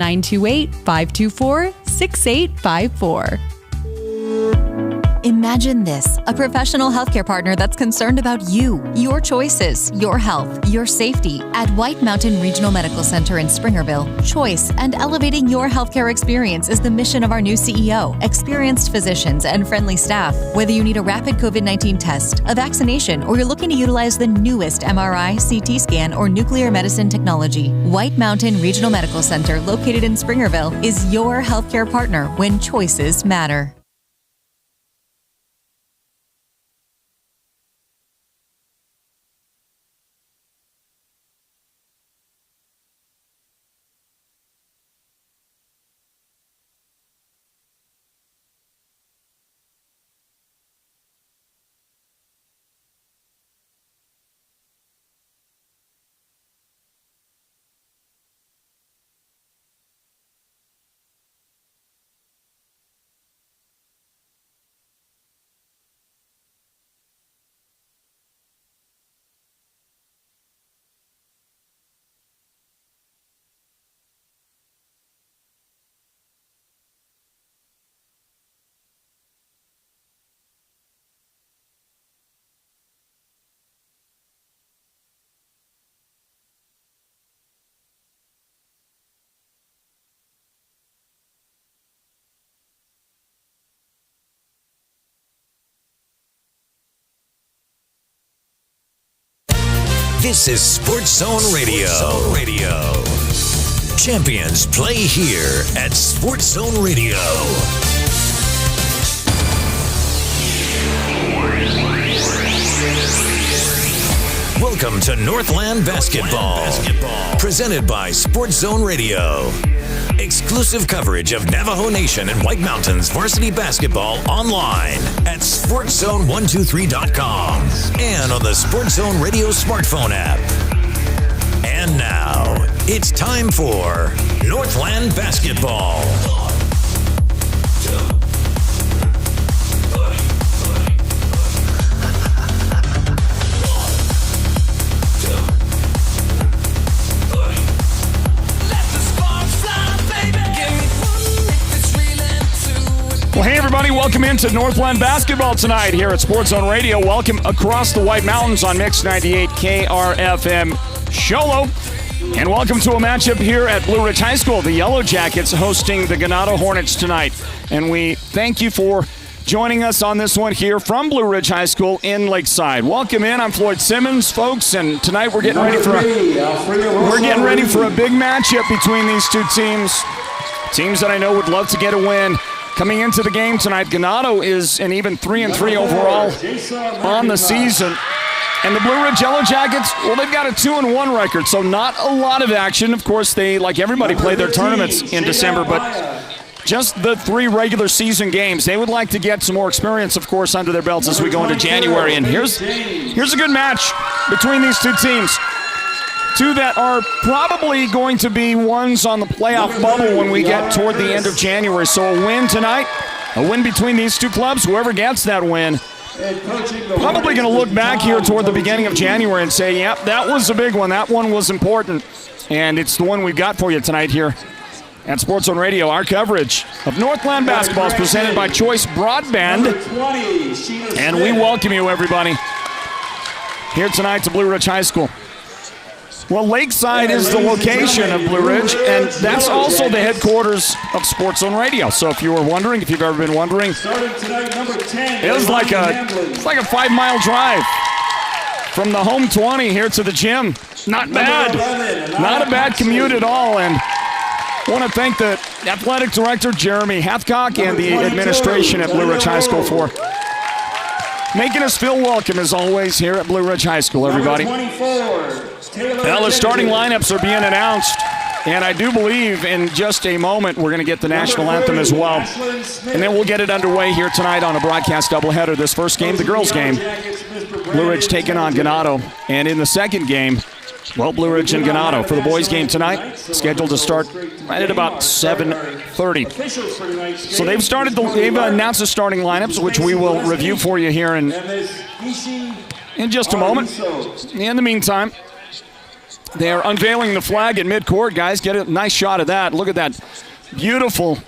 928-524-6854. Imagine this, a professional healthcare partner that's concerned about you, your choices, your health, your safety. At White Mountain Regional Medical Center in Springerville, choice and elevating your healthcare experience is the mission of our new CEO, experienced physicians, and friendly staff. Whether you need a rapid COVID-19 test, a vaccination, or you're looking to utilize the newest MRI, CT scan, or nuclear medicine technology, White Mountain Regional Medical Center, located in Springerville, is your healthcare partner when choices matter. This is Sports Zone Radio. Champions play here at Sports Zone Radio. Welcome to Northland Basketball. Presented by Sports Zone Radio. Exclusive coverage of Navajo Nation and White Mountains varsity basketball online at SportsZone123.com and on the Sports Zone Radio smartphone app. And now, it's time for Northland Basketball. Well, hey, everybody. Welcome into Northland Basketball tonight here at Sports Zone Radio. Welcome across the White Mountains on Mix 98 KRFM Sholo. And welcome to a matchup here at Blue Ridge High School. The Yellow Jackets hosting the Ganado Hornets tonight. And we thank you for joining us on this one here from Blue Ridge High School in Lakeside. Welcome in. I'm Floyd Simmons, folks, and tonight we're getting ready for a big matchup between these two teams. Teams that I know would love to get a win. Coming into the game tonight, Ganado is an even 3-3 overall on the season. And the Blue Ridge Yellow Jackets, well, they've got a 2-1 record, so not a lot of action. Of course, they, like everybody, play their tournaments in December, but just the 3 regular season games. They would like to get some more experience, of course, under their belts as we go into January. And here's a good match between these two teams. Two that are probably going to be ones on the playoff bubble when we get toward the end of January. So a win tonight, a win between these two clubs. Whoever gets that win, probably going to look back here toward the beginning of January and say, yep, that was a big one. That one was important. And it's the one we've got for you tonight here at Sports Zone Radio. Our coverage of Northland Basketball is presented by Choice Broadband. And we welcome you, everybody, here tonight to Blue Ridge High School. Well, Lakeside is the location of Blue Ridge, and that's also the headquarters of Sports Zone Radio. So if you were wondering, if you've ever been wondering, it's like a 5-mile drive from the home 20 here to the gym. Not bad. Not a bad commute at all. And I want to thank the athletic director, Jeremy Hathcock, and the administration at Blue Ridge High School for making us feel welcome, as always, here at Blue Ridge High School, everybody. Well, the starting lineups are being announced, and I do believe in just a moment we're going to get the national anthem as well. And then we'll get it underway here tonight on a broadcast doubleheader. This first game, the girls' game, Blue Ridge taking on Ganado. And in the second game, well, Blue Ridge and Ganado. For the boys' game tonight, scheduled to start right at about 7:30. So they've announced the starting lineups, which we will review for you here in just a moment. In the meantime, They're unveiling the flag at midcourt, guys. Get a nice shot of that. Look at that beautiful,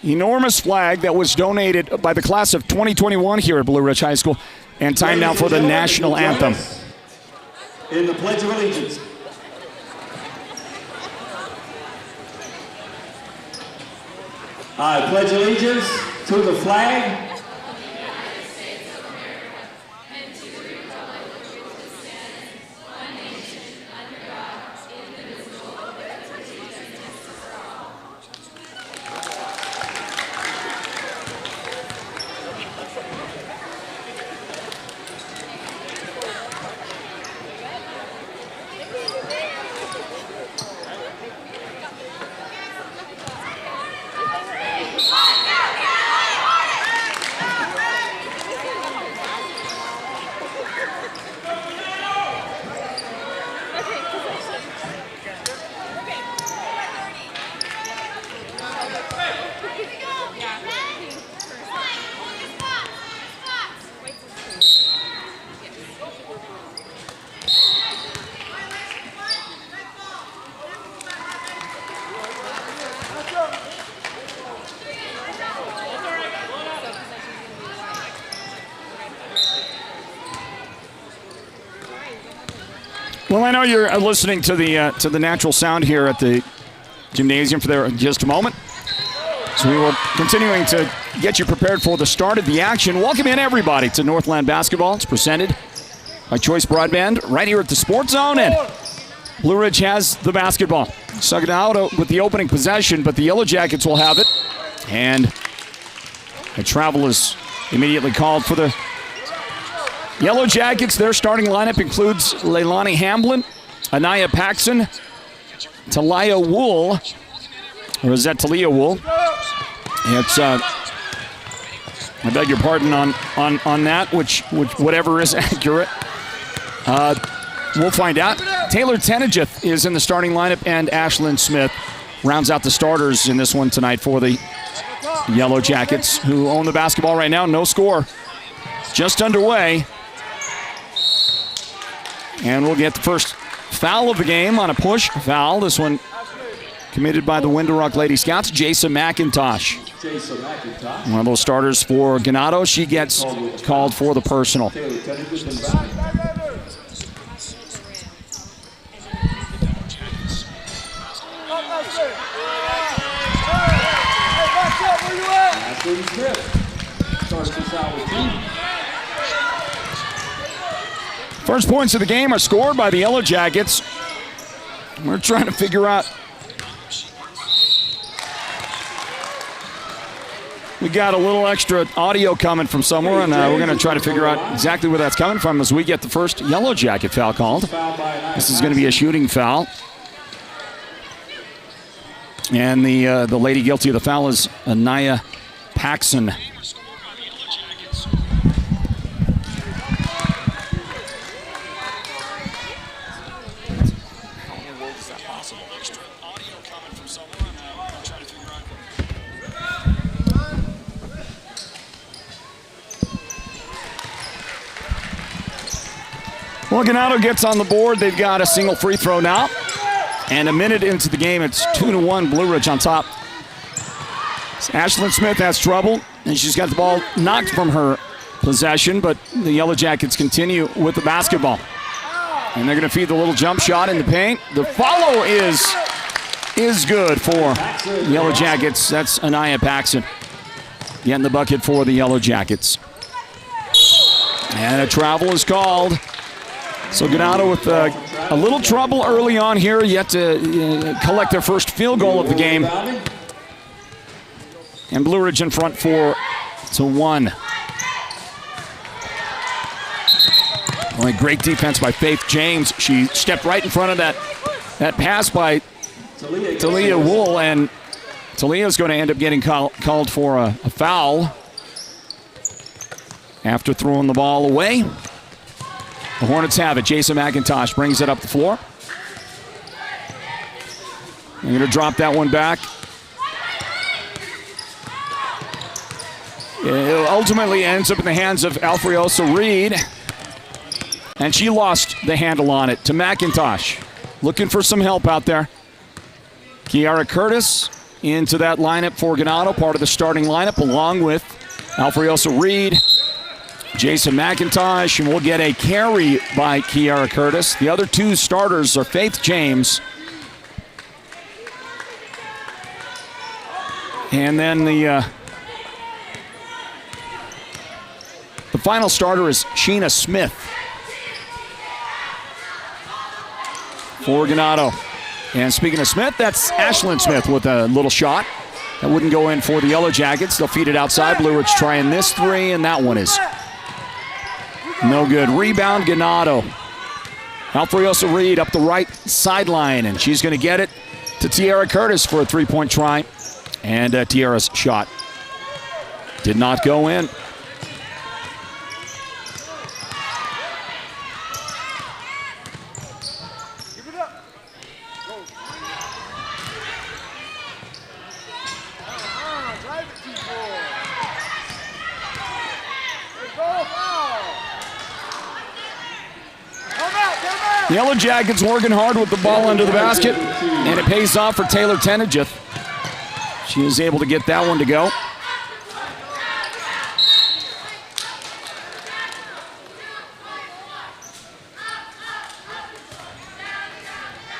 enormous flag that was donated by the class of 2021 here at Blue Ridge High School. And time now for the national anthem. In the Pledge of Allegiance. I pledge allegiance to the flag Well, I know you're listening to the natural sound here at the gymnasium for just a moment. So we will continuing to get you prepared for the start of the action. Welcome in, everybody, to Northland Basketball. It's presented by Choice Broadband right here at the Sports Zone. And Blue Ridge has the basketball. Ganado with the opening possession, but the Yellow Jackets will have it. And a travel is immediately called for the Yellow Jackets. Their starting lineup includes Leilani Hamblin, Anaya Paxson, Talia Wool, or is that Talia Wool? It's I beg your pardon on that, which whatever is accurate. We'll find out. Taylor Tenegeth is in the starting lineup, and Ashlyn Smith rounds out the starters in this one tonight for the Yellow Jackets, who own the basketball right now. No score, just underway. And we'll get the first foul of the game on a push foul. This one committed by the Window Rock Lady Scouts, Jason McIntosh. One of those starters for Ganado. She gets called for the personal. First points of the game are scored by the Yellow Jackets. We're trying to figure out. We got a little extra audio coming from somewhere, and we're going to try to figure out exactly where that's coming from as we get the first Yellow Jacket foul called. This is going to be a shooting foul. And the lady guilty of the foul is Anaya Paxson. Well, Ganado gets on the board. They've got a single free throw now. And a minute into the game, it's 2-1 Blue Ridge on top. Ashlyn Smith has trouble, and she's got the ball knocked from her possession, but the Yellow Jackets continue with the basketball. And they're going to feed the little jump shot in the paint. The follow is good for Yellow Jackets. That's Anaya Paxson getting the bucket for the Yellow Jackets. And a travel is called. So Ganado with a little trouble early on here, yet to collect their first field goal of the game. And Blue Ridge in front 4-1. Well, great defense by Faith James. She stepped right in front of that pass by Talia Wool, and Talia's going to end up getting called for a foul after throwing the ball away. The Hornets have it. Jason McIntosh brings it up the floor. They're going to drop that one back. It ultimately ends up in the hands of Alfriosa Reed. And she lost the handle on it to McIntosh. looking for some help out there. Kiara Curtis into that lineup for Ganado, part of the starting lineup, along with Alfreosa Reed, Jason McIntosh, and we'll get a carry by Kiara Curtis. The other two starters are Faith James, and then the final starter is Sheena Smith for Ganado. And speaking of Smith, that's Ashlyn Smith with a little shot. That wouldn't go in for the Yellow Jackets. They'll feed it outside. Blue Ridge trying this three, and that one is no good. Rebound, Ganado. Alfreosa Reed up the right sideline, and she's going to get it to Tiara Curtis for a three-point try. And Tiara's shot did not go in. The Yellow Jackets working hard with the ball under the basket, and it pays off for Taylor Tenegith. She is able to get that one to go.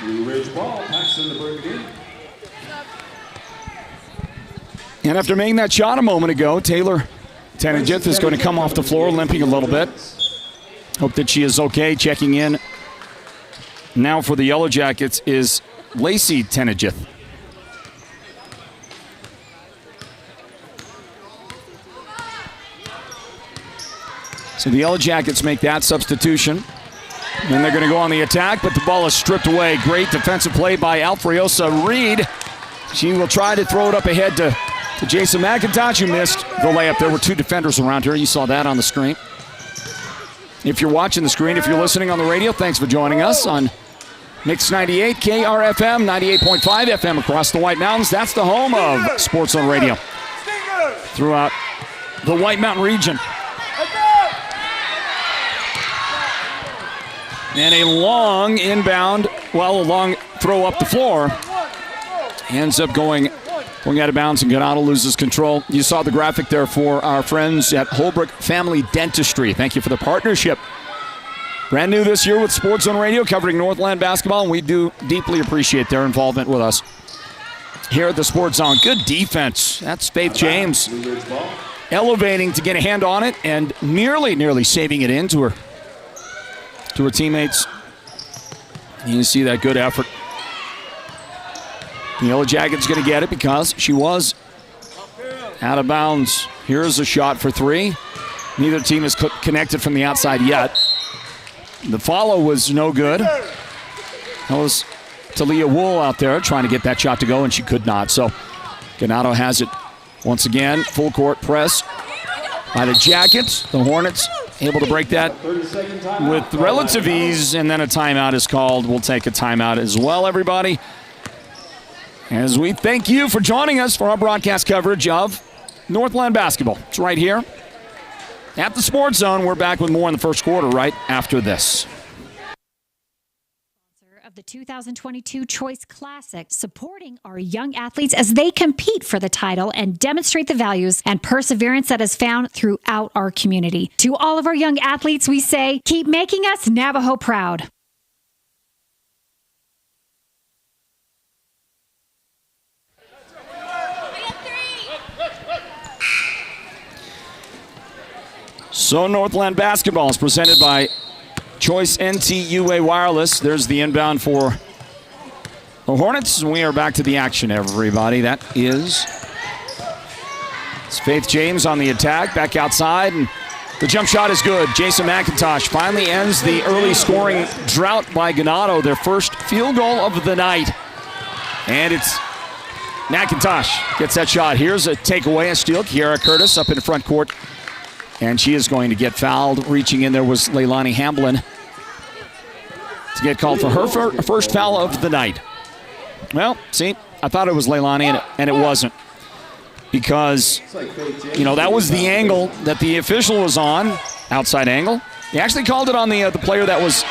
Blue Ridge ball, Paxton the Brigade. And after making that shot a moment ago, Taylor Tenegith is going to come off the floor limping a little bit. Hope that she is okay. Checking in now for the Yellow Jackets is Lacey Tenegith. So the Yellow Jackets make that substitution. And they're going to go on the attack, but the ball is stripped away. Great defensive play by Alfreosa Reed. She will try to throw it up ahead to Jason McIntosh, who missed the layup. There were two defenders around her. You saw that on the screen. If you're watching the screen, if you're listening on the radio, thanks for joining us on Mix 98, KRFM, 98.5 FM across the White Mountains. That's the home of Sports Zone Radio throughout the White Mountain region. And a long inbound, a long throw up the floor. Ends up going out of bounds, and Ganado loses control. You saw the graphic there for our friends at Holbrook Family Dentistry. Thank you for the partnership. Brand new this year with Sports Zone Radio, covering Northland Basketball, and we do deeply appreciate their involvement with us here at the Sports Zone. Good defense. That's Faith James elevating to get a hand on it and nearly saving it in to her teammates. You see that good effort. The Yellow Jackets going to get it because she was out of bounds. Here's a shot for three. Neither team is connected from the outside yet. The follow was no good. That was Talia Wool out there trying to get that shot to go, and she could not. So Ganado has it once again. Full court press by the Jackets. The Hornets able to break that with relative ease, and then a timeout is called. We'll take a timeout as well, everybody, as we thank you for joining us for our broadcast coverage of Northland Basketball. It's right here at the Sports Zone. We're back with more in the first quarter right after this. Of the 2022 Choice Classic, supporting our young athletes as they compete for the title and demonstrate the values and perseverance that is found throughout our community. To all of our young athletes, we say, keep making us Navajo proud. So Northland Basketball is presented by Choice NTUA Wireless. There's the inbound for the Hornets. We are back to the action, everybody. That is Faith James on the attack, back outside, and the jump shot is good. Jason McIntosh finally ends the early scoring drought by Ganado, their first field goal of the night. And it's McIntosh gets that shot. Here's a takeaway, a steal. Kiara Curtis up in the front court. And she is going to get fouled. Reaching in there was Leilani Hamblin to get called for her first foul of the night. Well, see, I thought it was Leilani, and it wasn't. Because, that was the angle that the official was on, outside angle. He actually called it on the player that was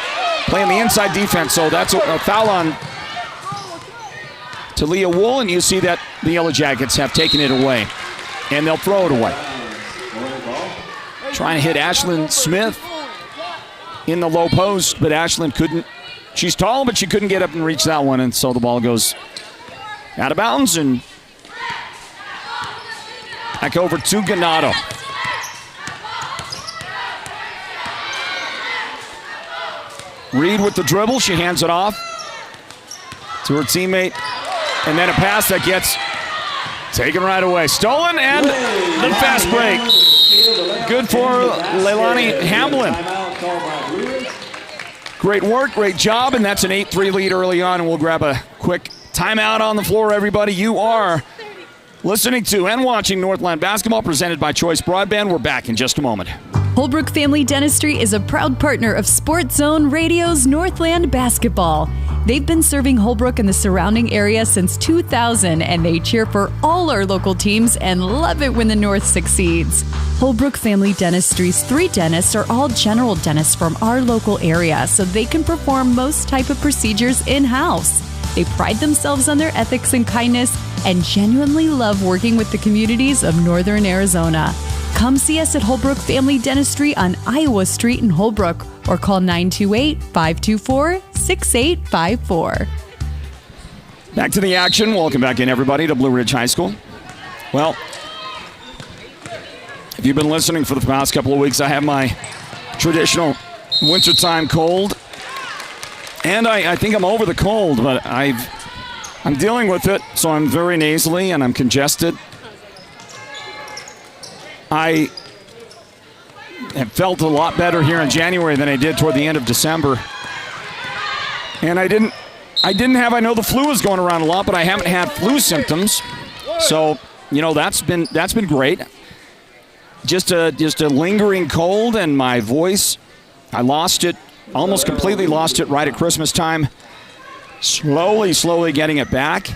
playing the inside defense, so that's a foul on Talia Wool, and you see that the Yellow Jackets have taken it away, and they'll throw it away. Trying to hit Ashlyn Smith in the low post, but Ashlyn couldn't. She's tall, but she couldn't get up and reach that one, and so the ball goes out of bounds and back over to Ganado. Reed with the dribble. She hands it off to her teammate, and then a pass that gets taken right away. Stolen, and the fast break. Good for Leilani Hamlin. Great work, great job, and that's an 8-3 lead early on, and we'll grab a quick timeout on the floor, everybody. You are listening to and watching Northland Basketball, presented by Choice Broadband. We're back in just a moment. Holbrook Family Dentistry is a proud partner of Sports Zone Radio's Northland Basketball. They've been serving Holbrook and the surrounding area since 2000, and they cheer for all our local teams and love it when the North succeeds. Holbrook Family Dentistry's 3 dentists are all general dentists from our local area, so they can perform most type of procedures in-house. They pride themselves on their ethics and kindness and genuinely love working with the communities of Northern Arizona. Come see us at Holbrook Family Dentistry on Iowa Street in Holbrook, or call 928-524-6854. Back to the action. Welcome back in, everybody, to Blue Ridge High School. Well, if you've been listening for the past couple of weeks, I have my traditional wintertime cold. And I think I'm over the cold, but I'm dealing with it, so I'm very nasally and I'm congested. I have felt a lot better here in January than I did toward the end of December. And I know the flu is going around a lot, but I haven't had flu symptoms. So, that's been great. Just a lingering cold, and my voice, I lost it, almost completely lost it right at Christmas time. Slowly getting it back.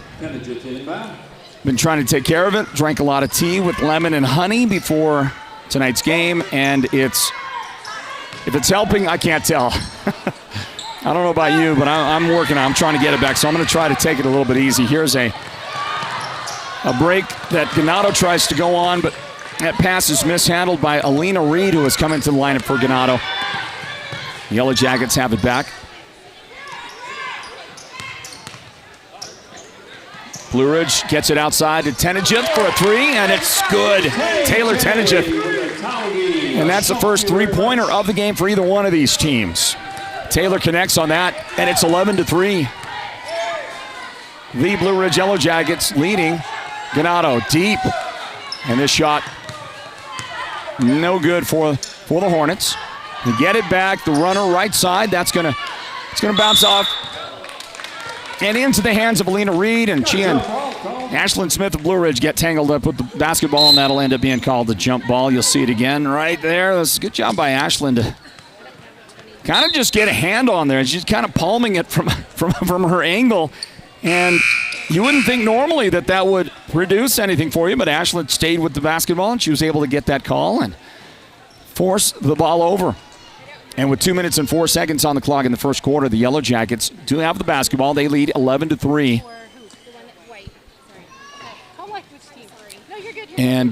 Been trying to take care of it. Drank a lot of tea with lemon and honey before tonight's game, and if it's helping, I can't tell. I don't know about you, but I'm working on it. I'm trying to get it back, so I'm going to try to take it a little bit easy. Here's a break that Ganado tries to go on, but that pass is mishandled by Alina Reed, who has come into the lineup for Ganado. The Yellow Jackets have it back. Blue Ridge gets it outside to Tenejith for a 3, and it's good. Taylor Tenejith. And that's the first 3-pointer of the game for either one of these teams. Taylor connects on that, and it's 11-3. The Blue Ridge Yellow Jackets leading. Ganado deep. And this shot, no good for the Hornets. They get it back. The runner right side. It's gonna bounce off and into the hands of Alina Reed, and she and Ashlyn Smith of Blue Ridge get tangled up with the basketball, and that'll end up being called the jump ball. You'll see it again right there. That's a good job by Ashlyn to kind of just get a hand on there. She's kind of palming it from her angle, and you wouldn't think normally that would produce anything for you, but Ashlyn stayed with the basketball, and she was able to get that call and force the ball over. And with 2 minutes and 4 seconds on the clock in the first quarter, the Yellow Jackets do have the basketball. They lead 11-3. And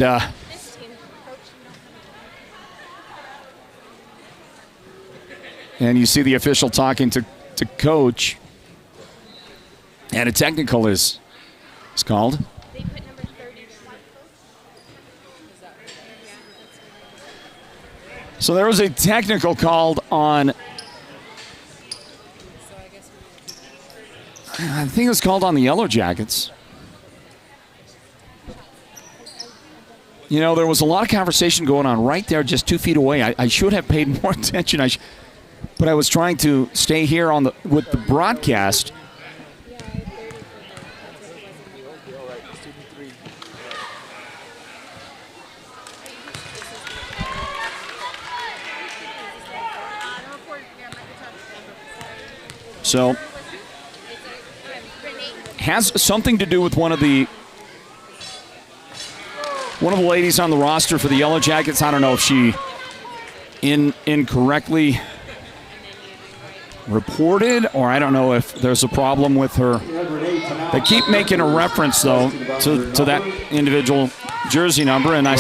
you see the official talking to coach. And a technical is called. So there was a technical called on, I think it was called on the Yellow Jackets. There was a lot of conversation going on right there just 2 feet away. I should have paid more attention, but I was trying to stay here with the broadcast. So, has something to do with one of the ladies on the roster for the Yellow Jackets. I don't know if she incorrectly reported, or I don't know if there's a problem with her. They keep making a reference, though, to that individual jersey number, and I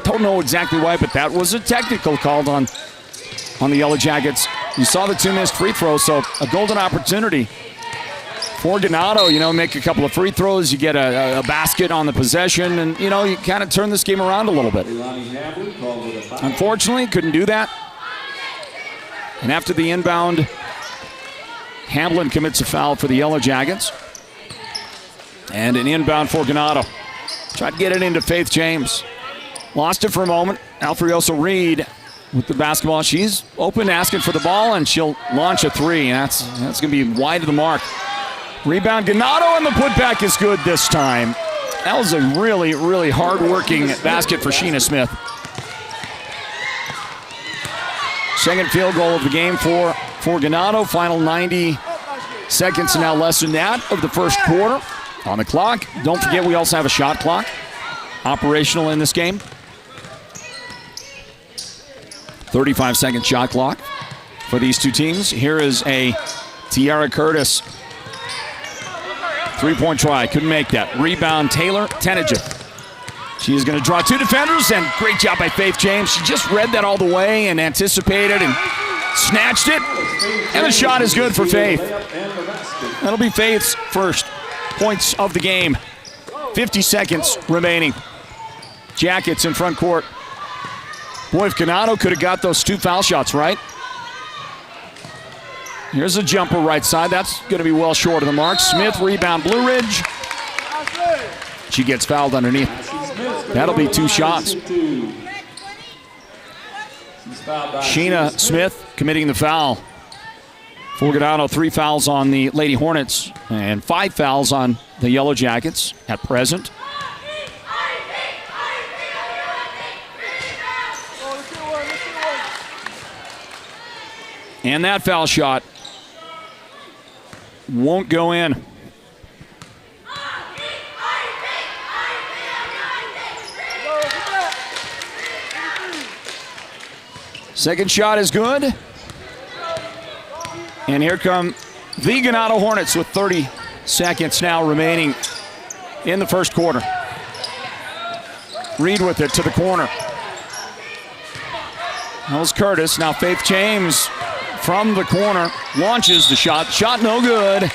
don't know exactly why, but that was a technical called on the Yellow Jackets. You saw the 2 missed free throws, so a golden opportunity for Ganado. Make a couple of free throws, you get a basket on the possession, and, you kind of turn this game around a little bit. Unfortunately, couldn't do that. And after the inbound, Hamblin commits a foul for the Yellow Jackets. And an inbound for Ganado. Tried to get it into Faith James. Lost it for a moment. Alfreosa Reed with the basketball. She's open, asking for the ball, and she'll launch a 3. That's going to be wide of the mark. Rebound Ganado, and the putback is good this time. That was a really, really hard-working basket for Sheena Smith. Second field goal of the game for Ganado. Final 90 seconds, now less than that of the first quarter on the clock. Don't forget, we also have a shot clock operational in this game. 35-second shot clock for these two teams. Here is a Tiara Curtis three-point try. Couldn't make that. Rebound, Taylor Tenajic. She is going to draw 2 defenders, and great job by Faith James. She just read that all the way and anticipated and snatched it. And the shot is good for Faith. That'll be Faith's first points of the game. 50 seconds remaining. Jackets in front court. Boy, if Ganado could have got those 2 foul shots, right? Here's a jumper right side. That's going to be well short of the mark. Smith, rebound, Blue Ridge. She gets fouled underneath. That'll be 2 shots. Sheena Smith committing the foul for Ganado. 3 fouls on the Lady Hornets and 5 fouls on the Yellow Jackets at present. And that foul shot won't go in. Second shot is good. And here come the Ganado Hornets with 30 seconds now remaining in the first quarter. Reed with it to the corner. That was Curtis. Now Faith James from the corner launches the shot. Shot no good.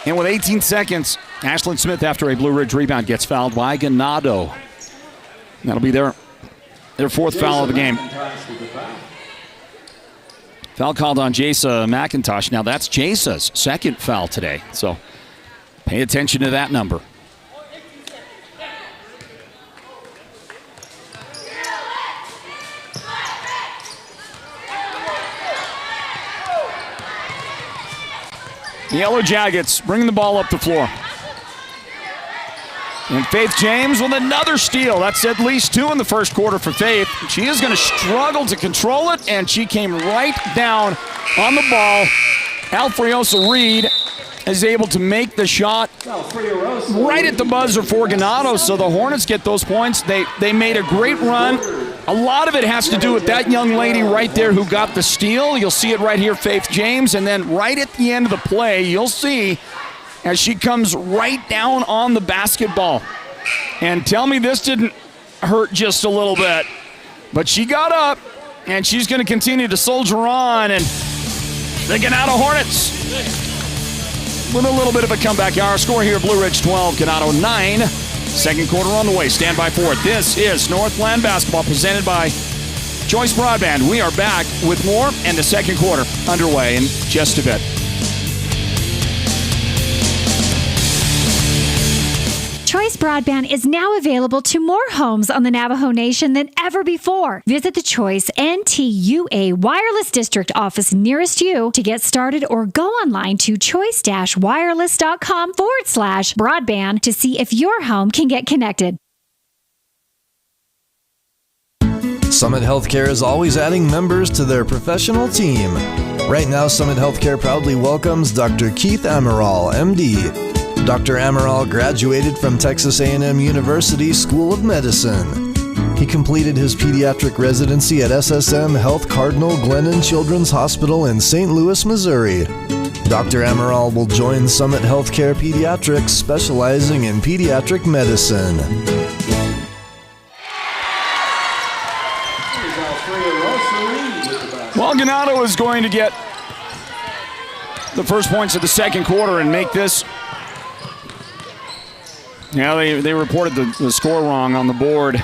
And with 18 seconds, Ashlyn Smith, after a Blue Ridge rebound, gets fouled by Ganado. That'll be their 4th foul of the game. Foul called on Jasa McIntosh. Now that's Jasa's 2nd foul today. So pay attention to that number. The Yellow Jackets bringing the ball up the floor. And Faith James with another steal. That's at least 2 in the first quarter for Faith. She is going to struggle to control it, and she came right down on the ball. Alfreosa Reed is able to make the shot right at the buzzer for Ganado, so the Hornets get those points. They made a great run. A lot of it has to do with that young lady right there who got the steal. You'll see it right here, Faith James, and then right at the end of the play, you'll see as she comes right down on the basketball. And tell me this didn't hurt just a little bit. But she got up, and she's going to continue to soldier on. And the Ganado Hornets with a little bit of a comeback. Our score here, Blue Ridge 12, Ganado 9. Second quarter on the way. Stand by for it. This is Northland Basketball presented by Choice Broadband. We are back with more, and the second quarter underway in just a bit. Choice Broadband is now available to more homes on the Navajo Nation than ever before. Visit the Choice NTUA Wireless District office nearest you to get started, or go online to choice-wireless.com/broadband to see if your home can get connected. Summit Healthcare is always adding members to their professional team. Right now, Summit Healthcare proudly welcomes Dr. Keith Amaral, MD. Dr. Amaral graduated from Texas A&M University School of Medicine. He completed his pediatric residency at SSM Health Cardinal Glennon Children's Hospital in St. Louis, Missouri. Dr. Amaral will join Summit Healthcare Pediatrics, specializing in pediatric medicine. Well, Ganado is going to get the first points of the second quarter and make this. Yeah, they reported the score wrong on the board.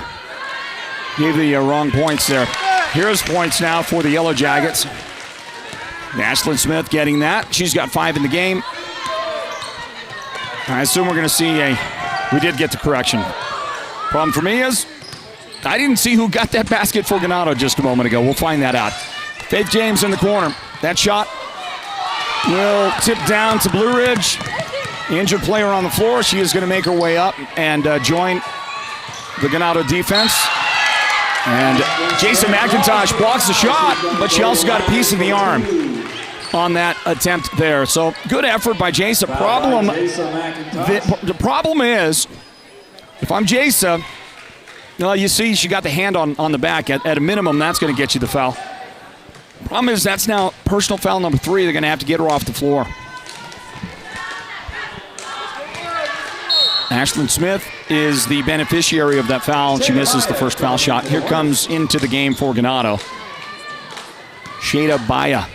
Gave the wrong points there. Here's points now for the Yellow Jackets. Ashlyn Smith getting that. She's got 5 in the game. I assume we're going to see we did get the correction. Problem for me is I didn't see who got that basket for Ganado just a moment ago. We'll find that out. Faith James in the corner. That shot will tip down to Blue Ridge. Injured player on the floor. She is going to make her way up and join the Ganado defense. And Jason McIntosh blocks the shot, but she also got a piece of the arm on that attempt there. So good effort by Jason. The problem is, if I'm Jason, you see she got the hand on the back. At a minimum, that's going to get you the foul. Problem is, that's now personal foul number 3. They're going to have to get her off the floor. Ashlyn Smith is the beneficiary of that foul. She misses the first foul shot. Here comes into the game for Ganado Shada Baya.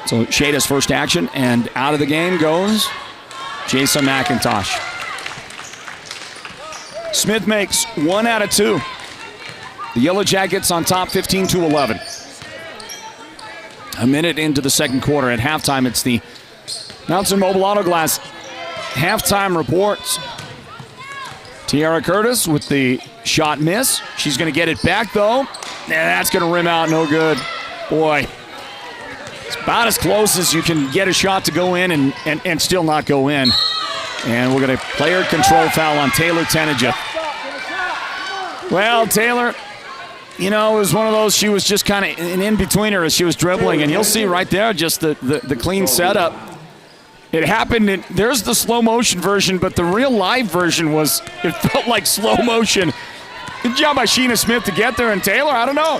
So Shada's first action, and out of the game goes Jason McIntosh. Smith makes 1 out of 2. The Yellow Jackets on top 15-11. A minute into the second quarter. At halftime, it's the Mountain Mobile Auto Glass halftime reports. Tiara Curtis with the shot miss. She's going to get it back, though. That's going to rim out. No good. Boy, it's about as close as you can get a shot to go in and still not go in. And we're going to player control foul on Taylor Tenage. Well, Taylor, it was one of those, she was just kind of an in-betweener as she was dribbling. And you'll see right there just the clean setup. It happened, there's the slow motion version, but the real live version it felt like slow motion. Good job by Sheena Smith to get there, and Taylor, I don't know.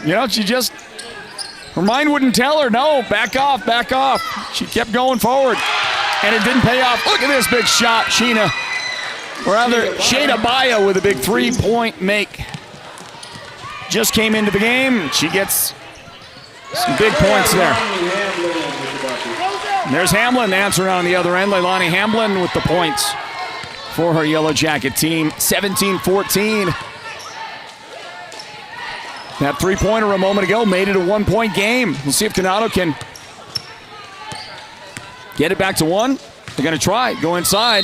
Her mind wouldn't tell her, no, back off, back off. She kept going forward, and it didn't pay off. Look at this big shot, Sheena. Or rather, Shada Baya with a big three-point make. Just came into the game. She gets some big points there. And there's Hamlin answering on the other end. Leilani Hamlin with the points for her Yellow Jacket team. 17-14. That three-pointer a moment ago made it a one-point game. We'll see if Ganado can get it back to 1. They're going to try. Go inside.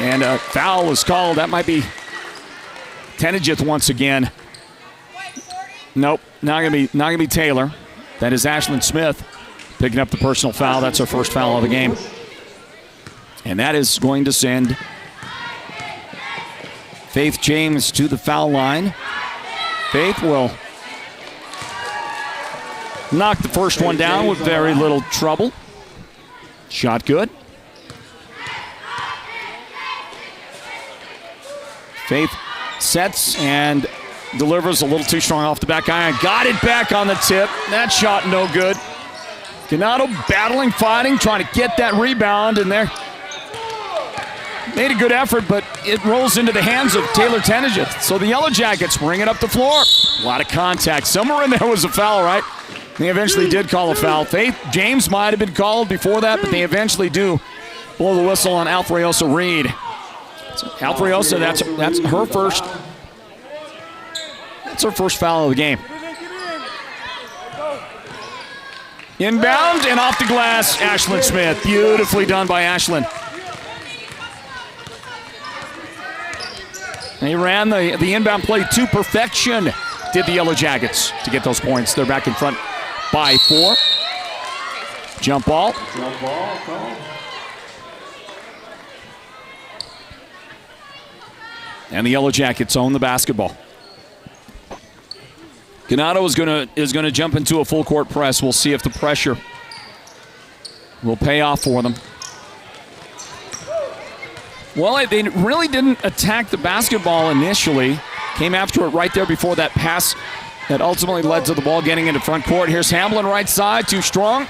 And a foul was called. That might be Tenejith once again. Nope, not gonna be Taylor. That is Ashlyn Smith picking up the personal foul. That's her first foul of the game. And that is going to send Faith James to the foul line. Faith will knock the first one down with very little trouble. Shot good. Faith sets and delivers a little too strong off the back iron. Got it back on the tip. That shot no good. Ganado battling, fighting, trying to get that rebound, and there made a good effort, but it rolls into the hands of Taylor Tenejith. So the Yellow Jackets bring it up the floor. A lot of contact. Somewhere in there was a foul, right? They eventually did call a foul. Faith James might have been called before that, but they eventually do blow the whistle on Alfreosa Reed. So Alfreosa, that's her first. That's her first foul of the game. Inbound and off the glass, Ashlyn Smith. Beautifully done by Ashlyn. They ran the inbound play to perfection, did the Yellow Jackets, to get those points. They're back in front by 4. Jump ball. Jump ball call. And the Yellow Jackets own the basketball. Ganado is gonna jump into a full court press. We'll see if the pressure will pay off for them. Well, they really didn't attack the basketball initially. came after it right there before that pass that ultimately led to the ball getting into front court. Here's Hamblin right side, too strong.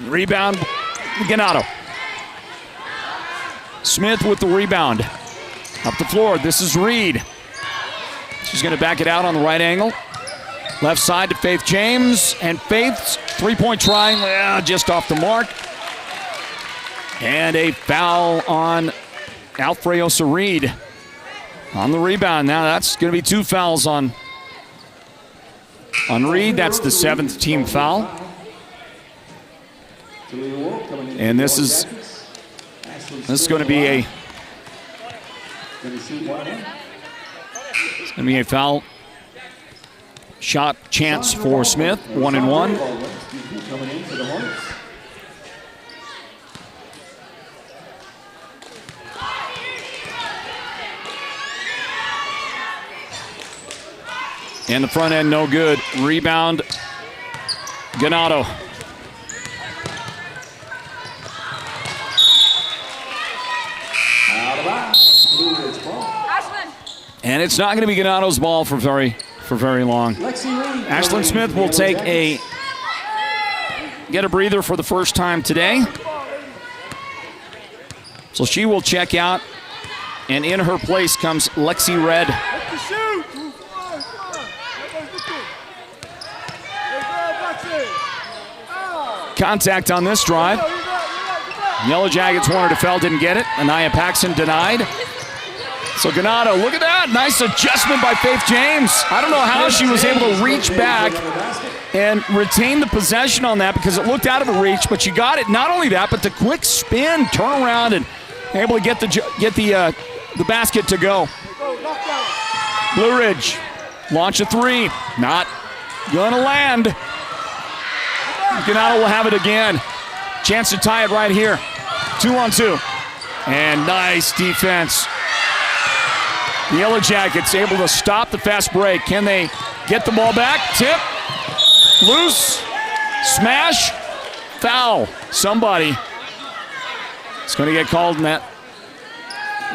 Rebound, Ganado. Smith with the rebound. Up the floor, this is Reed. She's going to back it out on the right angle. Left side to Faith James, and Faith's three-point try, just off the mark. And a foul on Alfreosa Reed on the rebound. Now that's going to be 2 fouls on Reed. That's the 7th team foul. And this is going to be a foul shot chance for Smith. 1-1. And the front end, no good. Rebound, Ganado. And it's not going to be Ganado's ball for very long. Ashlyn Smith will get a breather for the first time today. So she will check out, and in her place comes Lexi Red. Contact on this drive. Yellow Jackets wanted to foul, didn't get it. Anaya Paxson denied. So Ganado, look at that. Nice adjustment by Faith James. I don't know how she was able to reach back and retain the possession on that because it looked out of her reach, but she got it. Not only that, but the quick spin, turn around, and able to get the basket to go. Blue Ridge, launch a 3. Not gonna land. Ganado will have it again. Chance to tie it right here. 2-on-2. And nice defense. The Yellow Jackets able to stop the fast break. Can they get the ball back? Tip. Loose. Smash. Foul. Somebody is going to get called in that.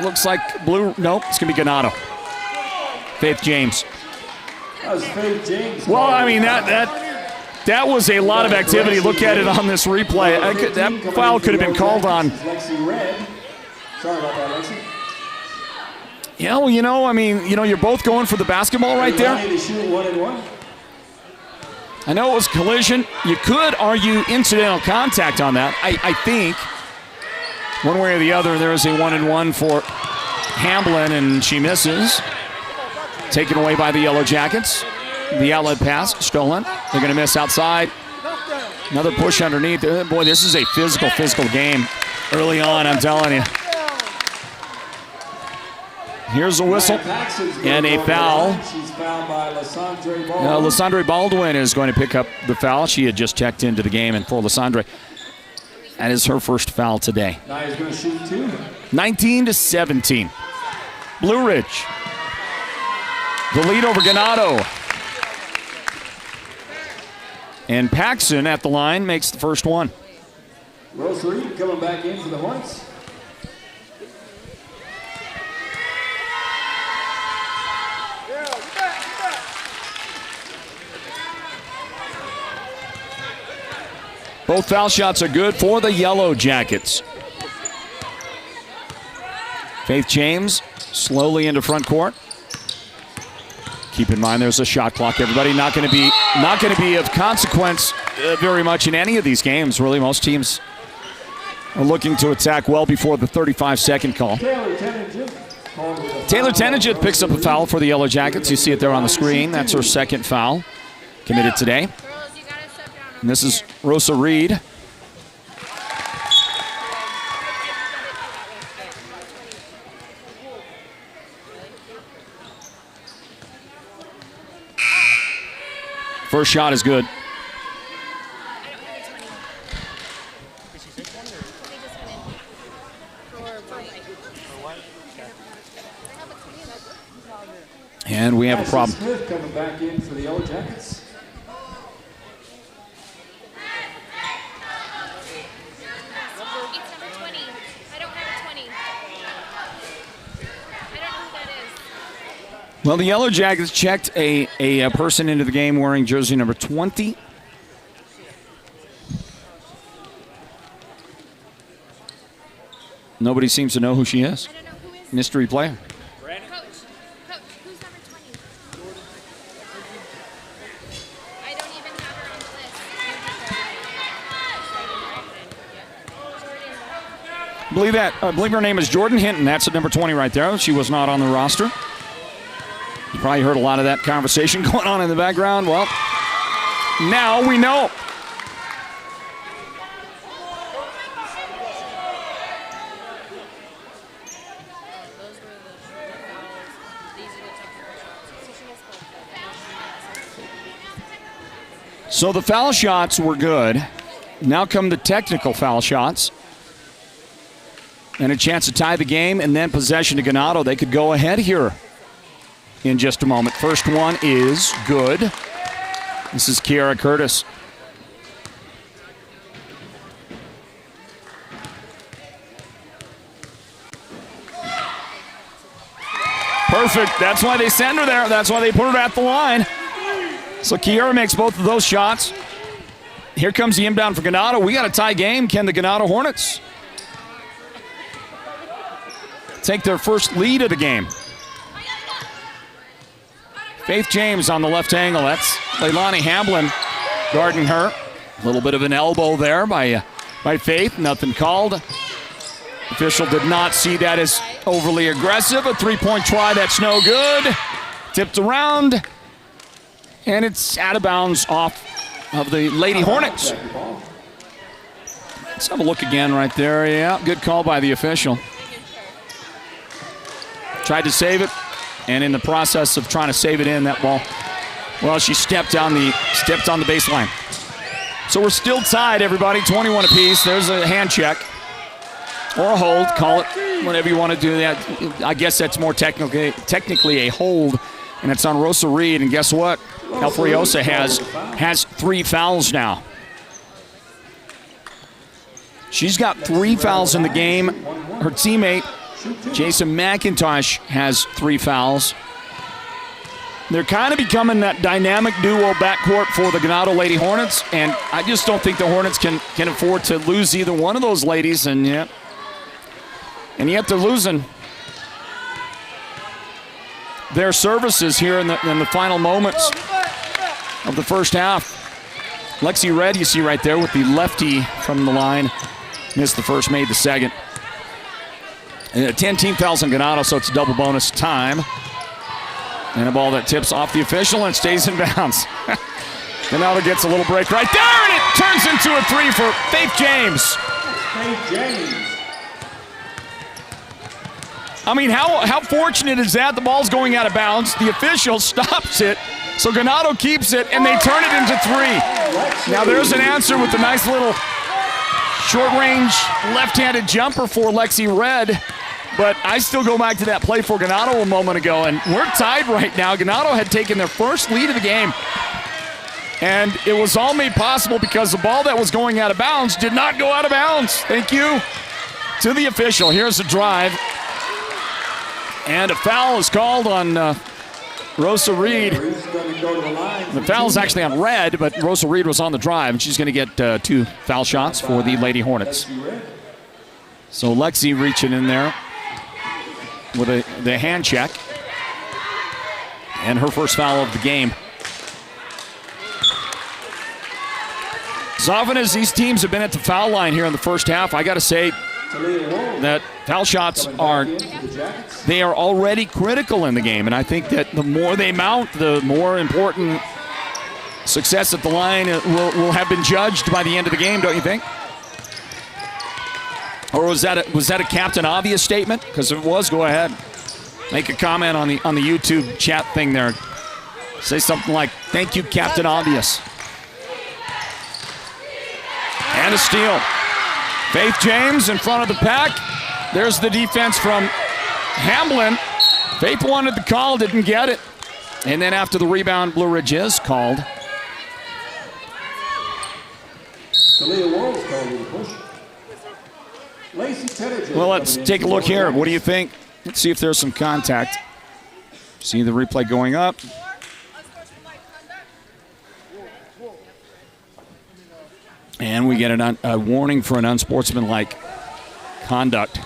Looks like blue. Nope, it's going to be Ganado. Faith James. That was Faith James. Well, I mean, that was a lot of activity. Look at it on this replay. That foul could have been called on. Lexi Red. Sorry about that, Lexi. Yeah, well, you're both going for the basketball right there. I know it was collision. You could argue incidental contact on that. I think one way or the other, there is a 1-1 for Hamblin, and she misses. Taken away by the Yellow Jackets. The outlet pass stolen. They're going to miss outside. Another push underneath. Boy, this is a physical game early on, I'm telling you. Here's a whistle and a foul. She's fouled by Lysandre Baldwin. Now, Lysandre Baldwin is going to pick up the foul. She had just checked into the game, and for Lysandre, that is her first foul today. Naya's going to shoot 2. 19-17. Blue Ridge. The lead over Ganado. And Paxson at the line makes the first one. Rose Reed coming back in for the Hornets. Both foul shots are good for the Yellow Jackets. Faith James slowly into front court. Keep in mind there's a shot clock, everybody. Not going to be of consequence very much in any of these games, really. Most teams are looking to attack well before the 35-second call. Taylor Tenigit picks up a foul for the Yellow Jackets. You see it there on the screen. That's her second foul committed today. And this is Rosa Reed. First shot is good. And we have a problem. Smith coming back in for the Yellow Jackets. It's number 20. I don't have a 20. I don't know who that is. Well, the Yellow Jackets checked a person into the game wearing jersey number 20. Nobody seems to know who she is. I don't know who is. Mystery player. Coach, who's number 20? I don't even have her on the list. I believe her name is Jordan Hinton. That's at number 20 right there. She was not on the roster. You probably heard a lot of that conversation going on in the background. Well, now we know. So the foul shots were good. Now come the technical foul shots. And a chance to tie the game and then possession to Ganado. They could go ahead here in just a moment. First one is good. This is Kiara Curtis. Perfect. That's why they send her there. That's why they put her at the line. So Kiara makes both of those shots. Here comes the inbound for Ganado. We got a tie game. Can the Ganado Hornets take their first lead of the game? Faith James on the left angle. That's Leilani Hamblin guarding her. A little bit of an elbow there by Faith. Nothing called. Official did not see that as overly aggressive. A three-point try, that's no good. Tipped around. And it's out of bounds off of the Lady Hornets. Let's have a look again right there. Yeah, good call by the official. Tried to save it, and in the process of trying to save it in, that ball, well, she stepped on the baseline. So we're still tied, everybody, 21 apiece. There's a hand check or a hold. Call it whatever you want to do. That I guess that's more technically a hold, and it's on Rosa Reed. And guess what? El Friosa has 3 fouls now. She's got 3 fouls in the game. Her teammate, Jason McIntosh, has 3 fouls. They're kind of becoming that dynamic duo backcourt for the Ganado Lady Hornets, and I just don't think the Hornets can afford to lose either one of those ladies, and yet they're losing their services here in the final moments of the first half. Lexi Red, you see right there with the lefty from the line. Missed the first, made the second. 10 team fouls on Ganado, so it's double bonus time. And a ball that tips off the official and stays in bounds. Ganado gets a little break right there, and it turns into a 3 for Faith James. I mean, how fortunate is that? The ball's going out of bounds. The official stops it. So Ganado keeps it, and they turn it into 3. Now there's an answer with a nice little short-range left-handed jumper for Lexi Red. But I still go back to that play for Ganado a moment ago, and we're tied right now. Ganado had taken their first lead of the game, and it was all made possible because the ball that was going out of bounds did not go out of bounds. Thank you to the official. Here's the drive, and a foul is called on Rosa Reed. The foul is actually on Red, but Rosa Reed was on the drive, and she's going to get 2 foul shots for the Lady Hornets. So Lexi reaching in there with the hand check, and her first foul of the game. As often as these teams have been at the foul line here in the first half, I got to say that foul shots are already critical in the game, and I think that the more they mount, the more important success at the line will have been judged by the end of the game, don't you think? Or was that a Captain Obvious statement? Because if it was, go ahead. Make a comment on the YouTube chat thing there. Say something like, "Thank you, Captain Obvious." And a steal. Faith James in front of the pack. There's the defense from Hamblin. Faith wanted the call, didn't get it. And then after the rebound, Blue Ridge is called. Well, let's take a look here. What do you think? Let's see if there's some contact. See the replay going up. And we get a warning for an unsportsmanlike conduct.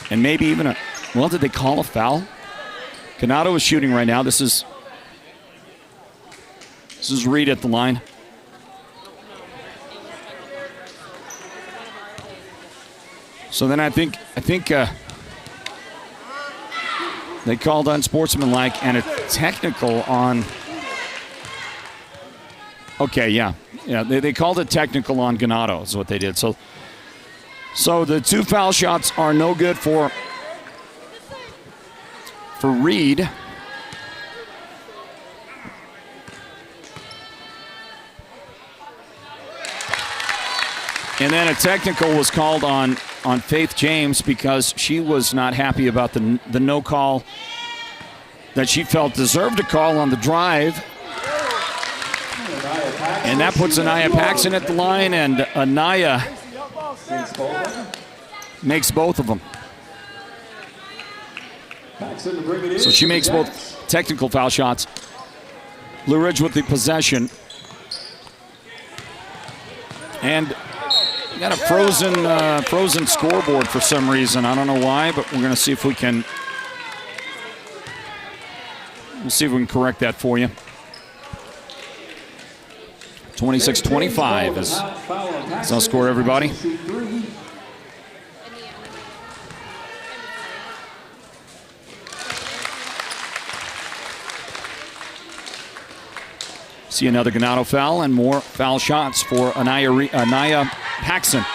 And maybe even did they call a foul? Ganado is shooting right now. This is Reed at the line. So then I think they called unsportsmanlike and a technical on. Okay, yeah, they called it technical on Ganado is what they did. So the 2 foul shots are no good for Reed. And then a technical was called on Faith James because she was not happy about the no call that she felt deserved a call on the drive. And that puts Anaya Paxson at the line, and Anaya makes both of them. So she makes both technical foul shots. Blue Ridge with the possession. And got a frozen scoreboard for some reason. I don't know why, but we're going to see if we can. We'll see if we can correct that for you. 26-25 is our score, everybody. See another Ganado foul and more foul shots for Anaya Paxson.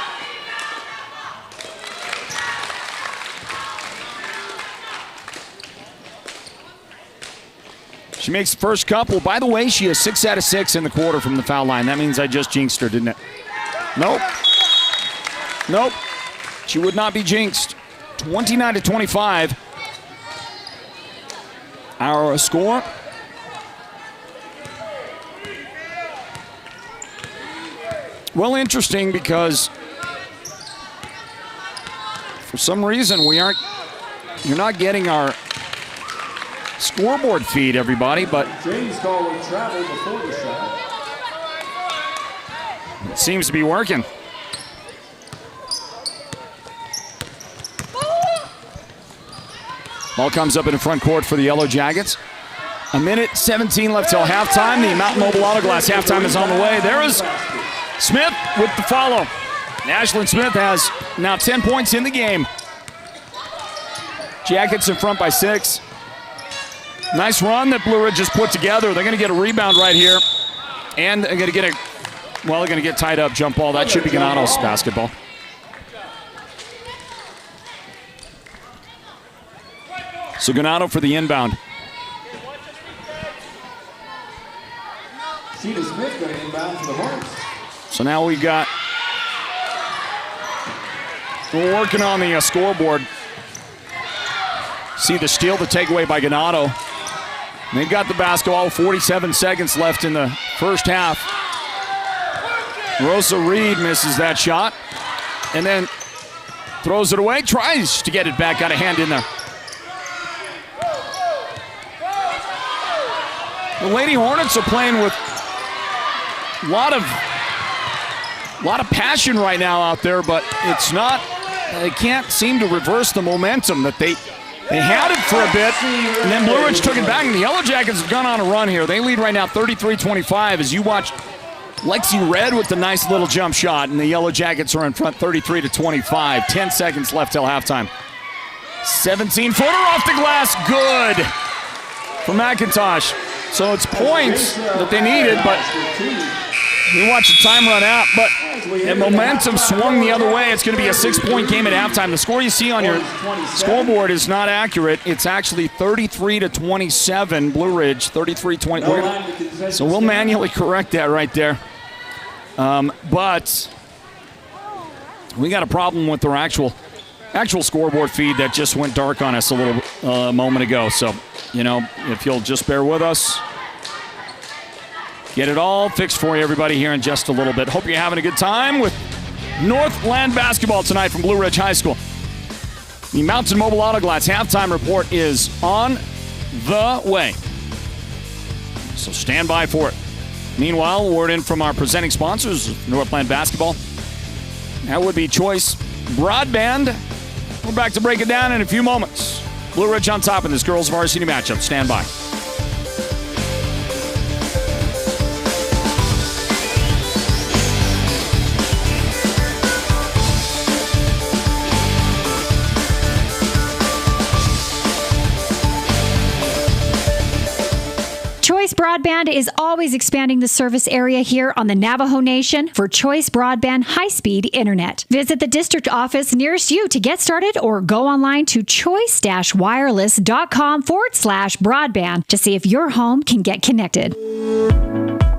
She makes the first couple. By the way, she is 6 out of 6 in the quarter from the foul line. That means I just jinxed her, didn't it? Nope. She would not be jinxed. 29-25. Our score. Well, interesting because for some reason you're not getting our scoreboard feed, everybody, but James call will travel before the shot. it seems to be working. Ball comes up in the front court for the Yellow Jackets. 1:17 left till halftime. The Mountain Mobile Auto Glass halftime is on the way. There is Smith with the follow. Ashlyn Smith has now 10 points in the game. Jackets in front by 6. Nice run that Blue Ridge just put together. They're going to get a rebound right here. And they're going to get they're going to get tied up jump ball. That should be Ganado's basketball. So Ganado for the inbound. Sheeta Smith going to inbound for the Hornets. So now we're working on the scoreboard. See the steal, the takeaway by Ganado. They've got the basketball, 47 seconds left in the first half. Rosa Reed misses that shot and then throws it away, tries to get it back out of hand in there. The Lady Hornets are playing with a lot of passion right now out there, but it's not, they can't seem to reverse the momentum that they had it for a bit, and then Blue Ridge took it back, and the Yellow Jackets have gone on a run here. They lead right now 33-25 as you watch Lexi Red with the nice little jump shot, and the Yellow Jackets are in front 33-25. 10 seconds left till halftime. 17-footer off the glass, good for McIntosh. So it's points that they needed, but you watch the time run out, but the momentum swung the other way. It's going to be a 6-point game at halftime. The score you see on your scoreboard is not accurate. It's actually 33-27, Blue Ridge, 33-20. So we'll manually correct that right there. But we got a problem with our actual scoreboard feed that just went dark on us a little moment ago. So, if you'll just bear with us, get it all fixed for you, everybody, here in just a little bit. Hope you're having a good time with Northland Basketball tonight from Blue Ridge High School. The Mountain Mobile Auto Glass halftime report is on the way. So stand by for it. Meanwhile, word in from our presenting sponsors, Northland Basketball. That would be Choice Broadband. We're back to break it down in a few moments. Blue Ridge on top in this girls' varsity matchup. Stand by. Choice Broadband is always expanding the service area here on the Navajo Nation for Choice Broadband high-speed internet. Visit the district office nearest you to get started or go online to choice-wireless.com/broadband to see if your home can get connected.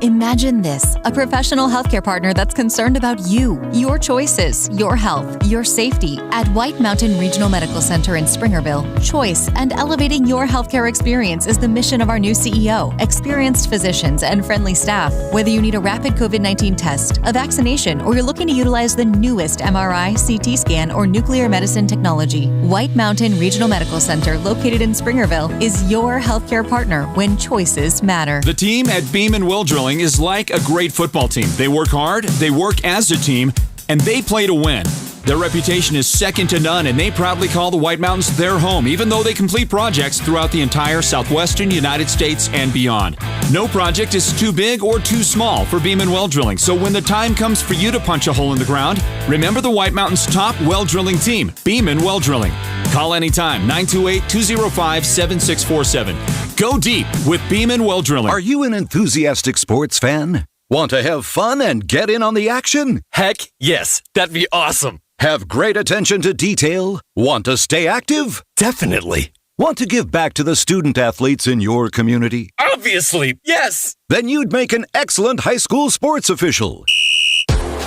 Imagine this, a professional healthcare partner that's concerned about you, your choices, your health, your safety. At White Mountain Regional Medical Center in Springerville, choice and elevating your healthcare experience is the mission of our new CEO. Experienced physicians and friendly staff. Whether you need a rapid COVID-19 test, a vaccination, or you're looking to utilize the newest MRI, CT scan, or nuclear medicine technology, White Mountain Regional Medical Center, located in Springerville, is your healthcare partner when choices matter. The team at Beam & Will Drilling is like a great football team. They work hard, they work as a team, and they play to win. Their reputation is second to none, and they proudly call the White Mountains their home, even though they complete projects throughout the entire southwestern United States and beyond. No project is too big or too small for Beam & Well Drilling, so when the time comes for you to punch a hole in the ground, remember the White Mountains' top well drilling team, Beam & Well Drilling. Call anytime, 928-205-7647. Go deep with Beam & Well Drilling. Are you an enthusiastic sports fan? Want to have fun and get in on the action? Heck, yes. That'd be awesome. Have great attention to detail? Want to stay active? Definitely. Want to give back to the student athletes in your community? Obviously, yes. Then you'd make an excellent high school sports official.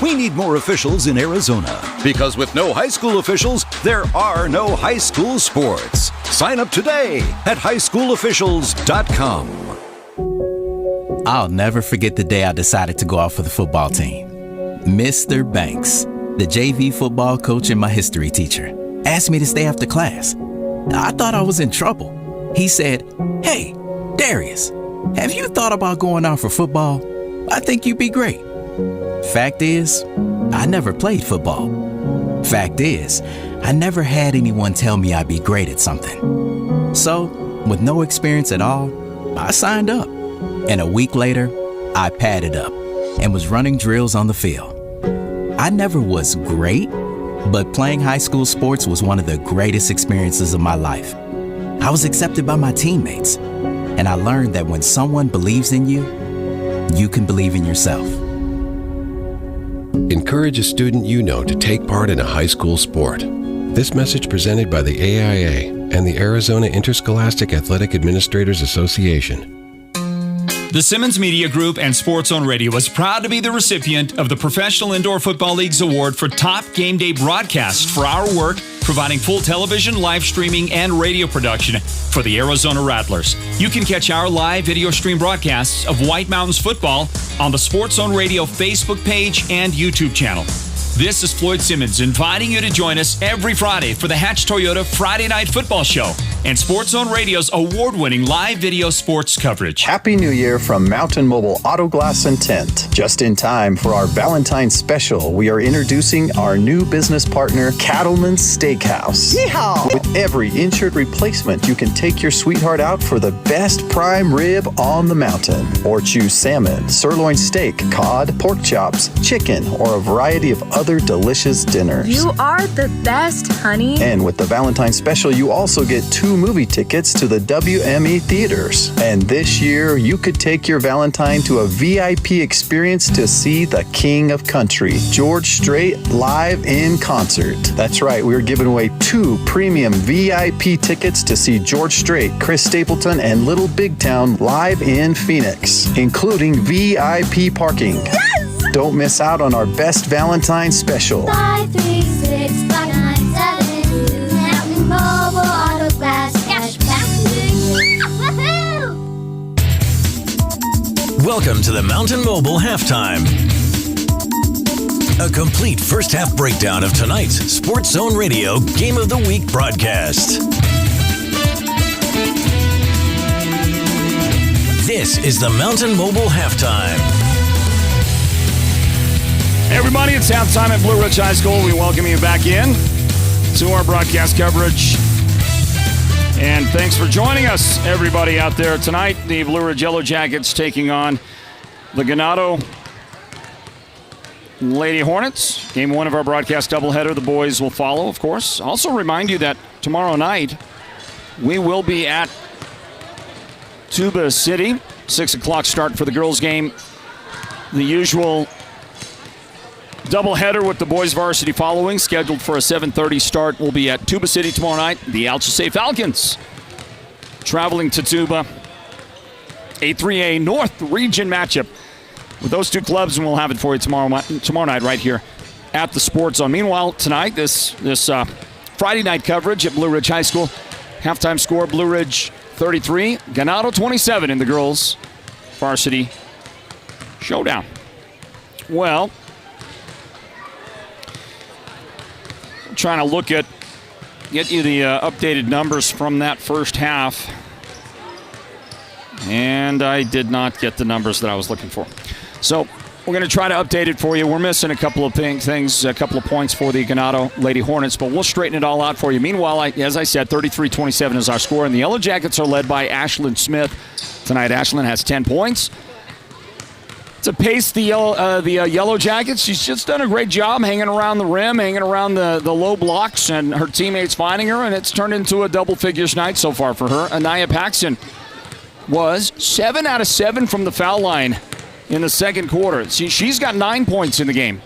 We need more officials in Arizona because with no high school officials, there are no high school sports. Sign up today at highschoolofficials.com. I'll never forget the day I decided to go out for the football team. Mr. Banks, the JV football coach and my history teacher, asked me to stay after class. I thought I was in trouble. He said, "Hey, Darius, have you thought about going out for football? I think you'd be great." Fact is, I never played football. Fact is, I never had anyone tell me I'd be great at something. So, with no experience at all, I signed up. And a week later, I padded up and was running drills on the field. I never was great, but playing high school sports was one of the greatest experiences of my life. I was accepted by my teammates, and I learned that when someone believes in you, you can believe in yourself. Encourage a student you know to take part in a high school sport. This message presented by the AIA and the Arizona Interscholastic Athletic Administrators Association. The Simmons Media Group and Sports Zone Radio is proud to be the recipient of the Professional Indoor Football League's award for Top Game Day Broadcast for our work providing full television, live streaming, and radio production for the Arizona Rattlers. You can catch our live video stream broadcasts of White Mountains football on the Sports Zone Radio Facebook page and YouTube channel. This is Floyd Simmons inviting you to join us every Friday for the Hatch Toyota Friday Night Football Show and Sports Zone Radio's award-winning live video sports coverage. Happy New Year from Mountain Mobile Auto Glass and Tint. Just in time for our Valentine's special, we are introducing our new business partner, Cattleman's Steakhouse. Yeehaw! With every insured replacement, you can take your sweetheart out for the best prime rib on the mountain. Or choose salmon, sirloin steak, cod, pork chops, chicken, or a variety of other delicious dinners. You are the best, honey. And with the Valentine's special, you also get 2 movie tickets to the WME theaters. And this year, you could take your Valentine to a VIP experience to see the King of Country, George Strait, live in concert. That's right, we're giving away 2 premium VIP tickets to see George Strait, Chris Stapleton, and Little Big Town live in Phoenix, including VIP parking. Yes! Don't miss out on our best Valentine's special. 536-597. Mountain Mobile Auto Glass Cashback. Woohoo! Welcome to the Mountain Mobile Halftime. A complete first half breakdown of tonight's Sports Zone Radio Game of the Week broadcast. This is the Mountain Mobile Halftime. Hey everybody, it's halftime at Blue Ridge High School. We welcome you back in to our broadcast coverage. And thanks for joining us, everybody out there tonight. The Blue Ridge Yellow Jackets taking on the Ganado Lady Hornets. Game 1 of our broadcast doubleheader. The boys will follow, of course. Also remind you that tomorrow night we will be at Tuba City. 6 o'clock start for the girls' game. The usual doubleheader with the boys varsity following, scheduled for a 7:30 start. Will be at Tuba City tomorrow night. The Alchesay Falcons traveling to Tuba. A 3A North Region matchup with those two clubs, and we'll have it for you tomorrow night right here at the Sports Zone. Meanwhile, tonight, this Friday night coverage at Blue Ridge High School. Halftime score, Blue Ridge 33, Ganado 27 in the girls varsity showdown. Well, trying to get you the updated numbers from that first half. And I did not get the numbers that I was looking for. So we're going to try to update it for you. We're missing a couple of things, a couple of points for the Ganado Lady Hornets, but we'll straighten it all out for you. Meanwhile, as I said, 33-27 is our score, and the Yellow Jackets are led by Ashlyn Smith. Tonight, Ashlyn has 10 points. To pace the Yellow Jackets, she's just done a great job hanging around the rim, hanging around the low blocks, and her teammates finding her, and it's turned into a double figures night so far for her. Anaya Paxton was 7 out of 7 from the foul line in the second quarter. She's got 9 points in the game.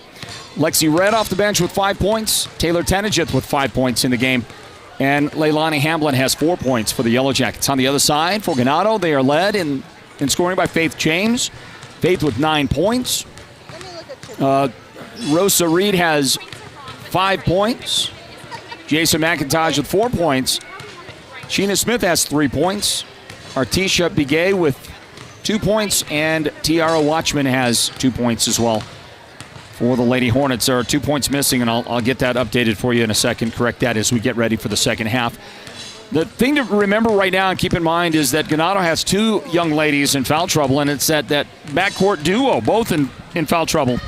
Lexi Red off the bench with 5 points. Taylor Tenijith with 5 points in the game. And Leilani Hamblin has 4 points for the Yellow Jackets. On the other side, for Ganado, they are led in scoring by Faith James. Faith with 9 points. Rosa Reed has 5 points. Jason McIntosh with 4 points. Sheena Smith has 3 points. Artisha Bigay with 2 points. And Tiara Watchman has 2 points as well. For the Lady Hornets, there are 2 points missing, and I'll get that updated for you in a second. Correct that as we get ready for the second half. The thing to remember right now and keep in mind is that Ganado has 2 young ladies in foul trouble, and it's that backcourt duo, both in foul trouble.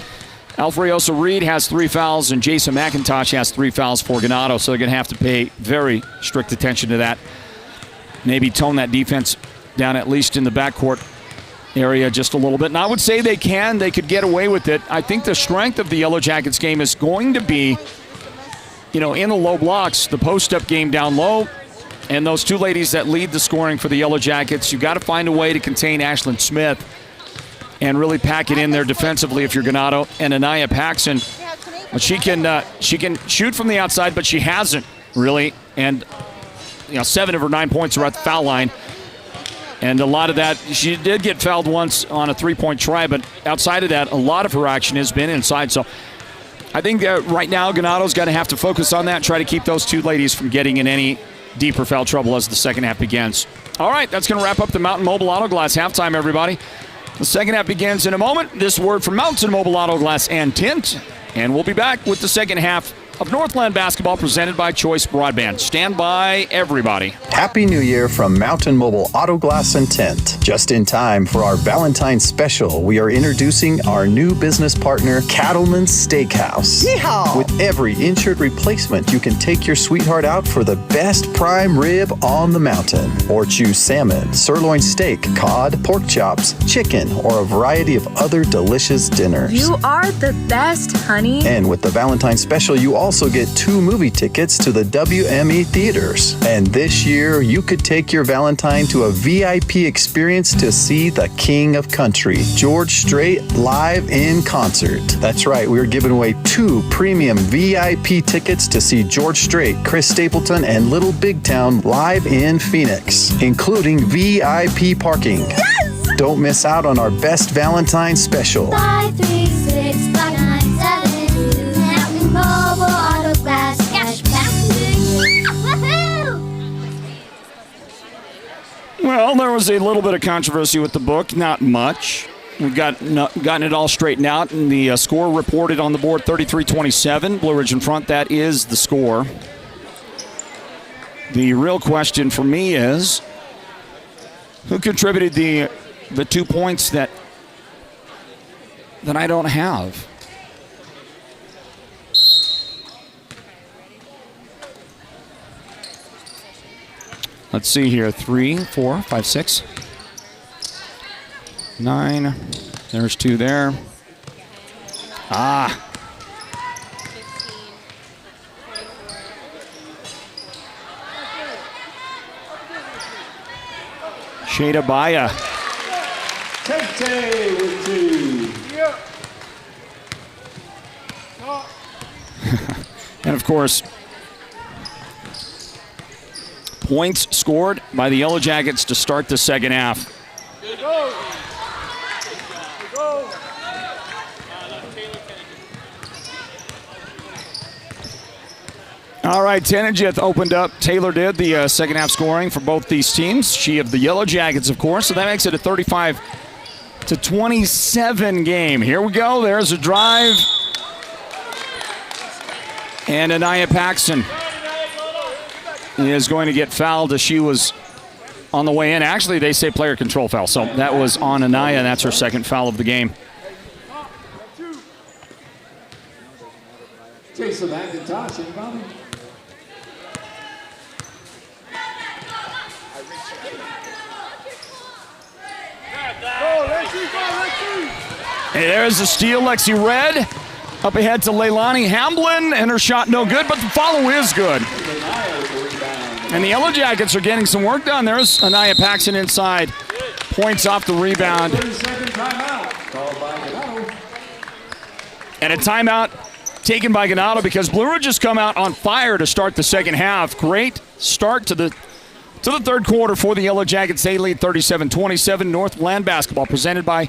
Alfreosa Reed has 3 fouls, and Jason McIntosh has 3 fouls for Ganado, so they're going to have to pay very strict attention to that. Maybe tone that defense down at least in the backcourt area just a little bit. And I would say they could get away with it. I think the strength of the Yellow Jackets game is going to be, in the low blocks, the post-up game down low. And those 2 ladies that lead the scoring for the Yellow Jackets, you've got to find a way to contain Ashlyn Smith and really pack it in there defensively if you're Ganado. And Anaya Paxson, she can shoot from the outside, but she hasn't really. And 7 of her 9 points are at the foul line. And a lot of that, she did get fouled once on a 3-point try, but outside of that, a lot of her action has been inside. So I think right now Ganado's got to have to focus on that, try to keep those 2 ladies from getting in any deeper foul trouble as the second half begins. All right, that's going to wrap up the Mountain Mobile Auto Glass halftime, everybody. The second half begins in a moment. This word from Mountain Mobile Auto Glass and Tint. And we'll be back with the second half of Northland Basketball presented by Choice Broadband. Stand by, everybody. Happy New Year from Mountain Mobile Auto Glass and Tint. Just in time for our Valentine's special, we are introducing our new business partner, Cattleman's Steakhouse. Yeehaw! With every insured replacement, you can take your sweetheart out for the best prime rib on the mountain. Or choose salmon, sirloin steak, cod, pork chops, chicken, or a variety of other delicious dinners. You are the best, honey. And with the Valentine's special, you also get 2 movie tickets to the WME theaters. And this year, you could take your Valentine to a VIP experience to see the King of Country, George Strait, live in concert. That's right, we're giving away 2 premium VIP tickets to see George Strait, Chris Stapleton, and Little Big Town live in Phoenix, including VIP parking. Yes! Don't miss out on our best Valentine special. 536 597 Mountain Mobile Auto Glass Cashback. Woohoo! Well, there was a little bit of controversy with the book, not much. we've gotten it all straightened out, and the score reported on the board, 33-27. Blue Ridge in front. That is the score. The real question for me is, who contributed the 2 points that I don't have? Let's see here. 3, 4, 5, 6, 9. There's 2 there. Shada Baya. Tay with 2. And of course, points scored by the Yellow Jackets to start the second half. All right, Tenejith opened up. Taylor did the second half scoring for both these teams. She of the Yellow Jackets, of course, so that makes it a 35-27 game. Here we go. There's a drive. And Anaya Paxson is going to get fouled as she was on the way in. Actually, they say player control foul, so that was on Anaya, and that's her second foul of the game. Jason McIntosh inbounding. Hey, there's the steal. Lexi Red up ahead to Leilani Hamblin, and her shot no good, but the follow is good. And the Yellow Jackets are getting some work done. There's Anaya Paxson inside. Points off the rebound. 30-second timeout called by Ganado. And a timeout taken by Ganado because Blue Ridge has come out on fire to start the second half. Great start to the third quarter for the Yellow Jackets. They lead 37-27. Northland Basketball presented by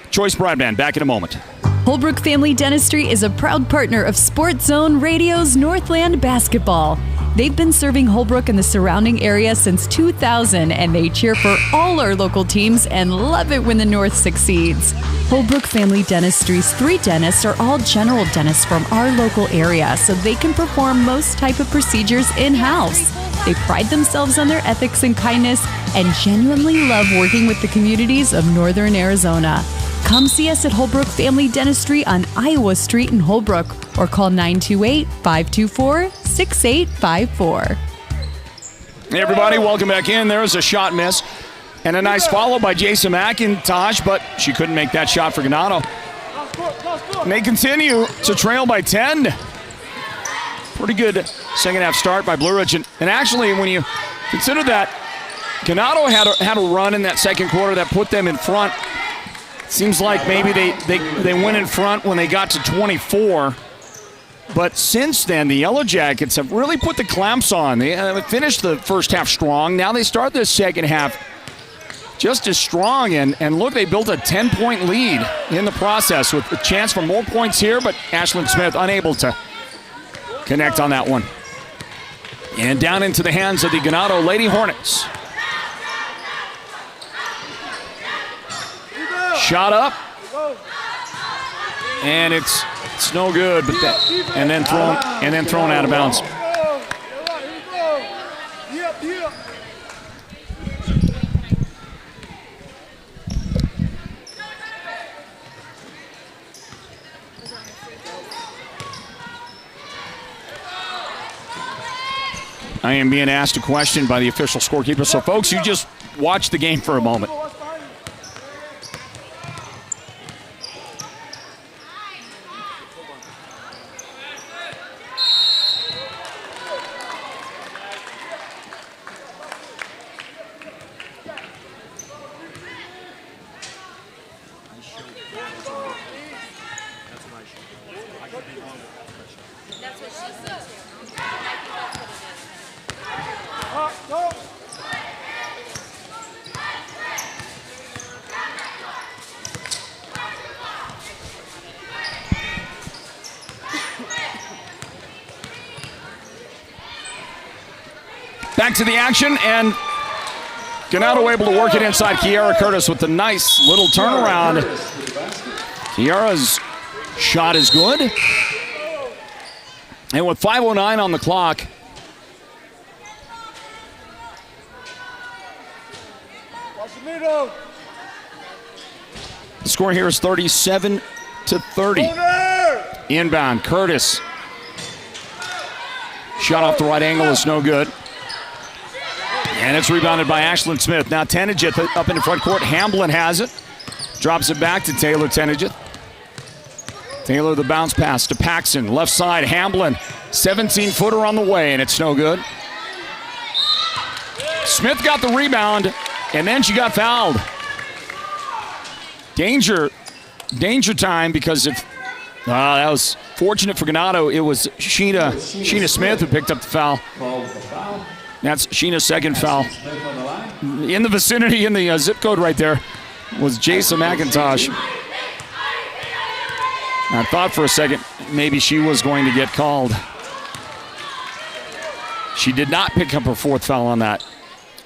Choice Broadband. Back in a moment. Holbrook Family Dentistry is a proud partner of Sports Zone Radio's Northland Basketball. They've been serving Holbrook and the surrounding area since 2000, and they cheer for all our local teams and love it when the North succeeds. Holbrook Family Dentistry's 3 dentists are all general dentists from our local area, so they can perform most type of procedures in-house. They pride themselves on their ethics and kindness and genuinely love working with the communities of Northern Arizona. Come see us at Holbrook Family Dentistry on Iowa Street in Holbrook or call 928-524-6854. Hey everybody, welcome back in. There's a shot miss and a nice follow by Jason McIntosh, but she couldn't make that shot for Ganado. And they continue to trail by 10. Pretty good second half start by Blue Ridge. And actually, when you consider that Ganado had a run in that second quarter that put them in front, seems like maybe they went in front when they got to 24. But since then, the Yellow Jackets have really put the clamps on. They finished the first half strong. Now they start the second half just as strong. And look, they built a 10-point lead in the process with a chance for more points here, but Ashlyn Smith unable to connect on that one. And down into the hands of the Ganado Lady Hornets. Shot up, and it's no good. But and then thrown out of bounds. I am being asked a question by the official scorekeeper. So, folks, you just watch the game for a moment. Back to the action, and Ganado able to work it inside. Kiara Curtis with the nice little turnaround. Kiara's shot is good. And with 5:09 on the clock, the score here is 37-30. Inbound, Curtis. Shot off the right angle is no good. And it's rebounded by Ashlyn Smith. Now Tenijith up in the front court. Hamblin has it. Drops it back to Taylor Tenijith. Taylor the bounce pass to Paxson. Left side, Hamblin. 17-footer on the way, and it's no good. Smith got the rebound, and then she got fouled. Danger time because if that was fortunate for Ganado. It was Sheena Smith who picked up the foul. That's Sheena's second foul. In the vicinity, in the zip code right there, was Jason McIntosh. I thought for a second maybe she was going to get called. She did not pick up her fourth foul on that.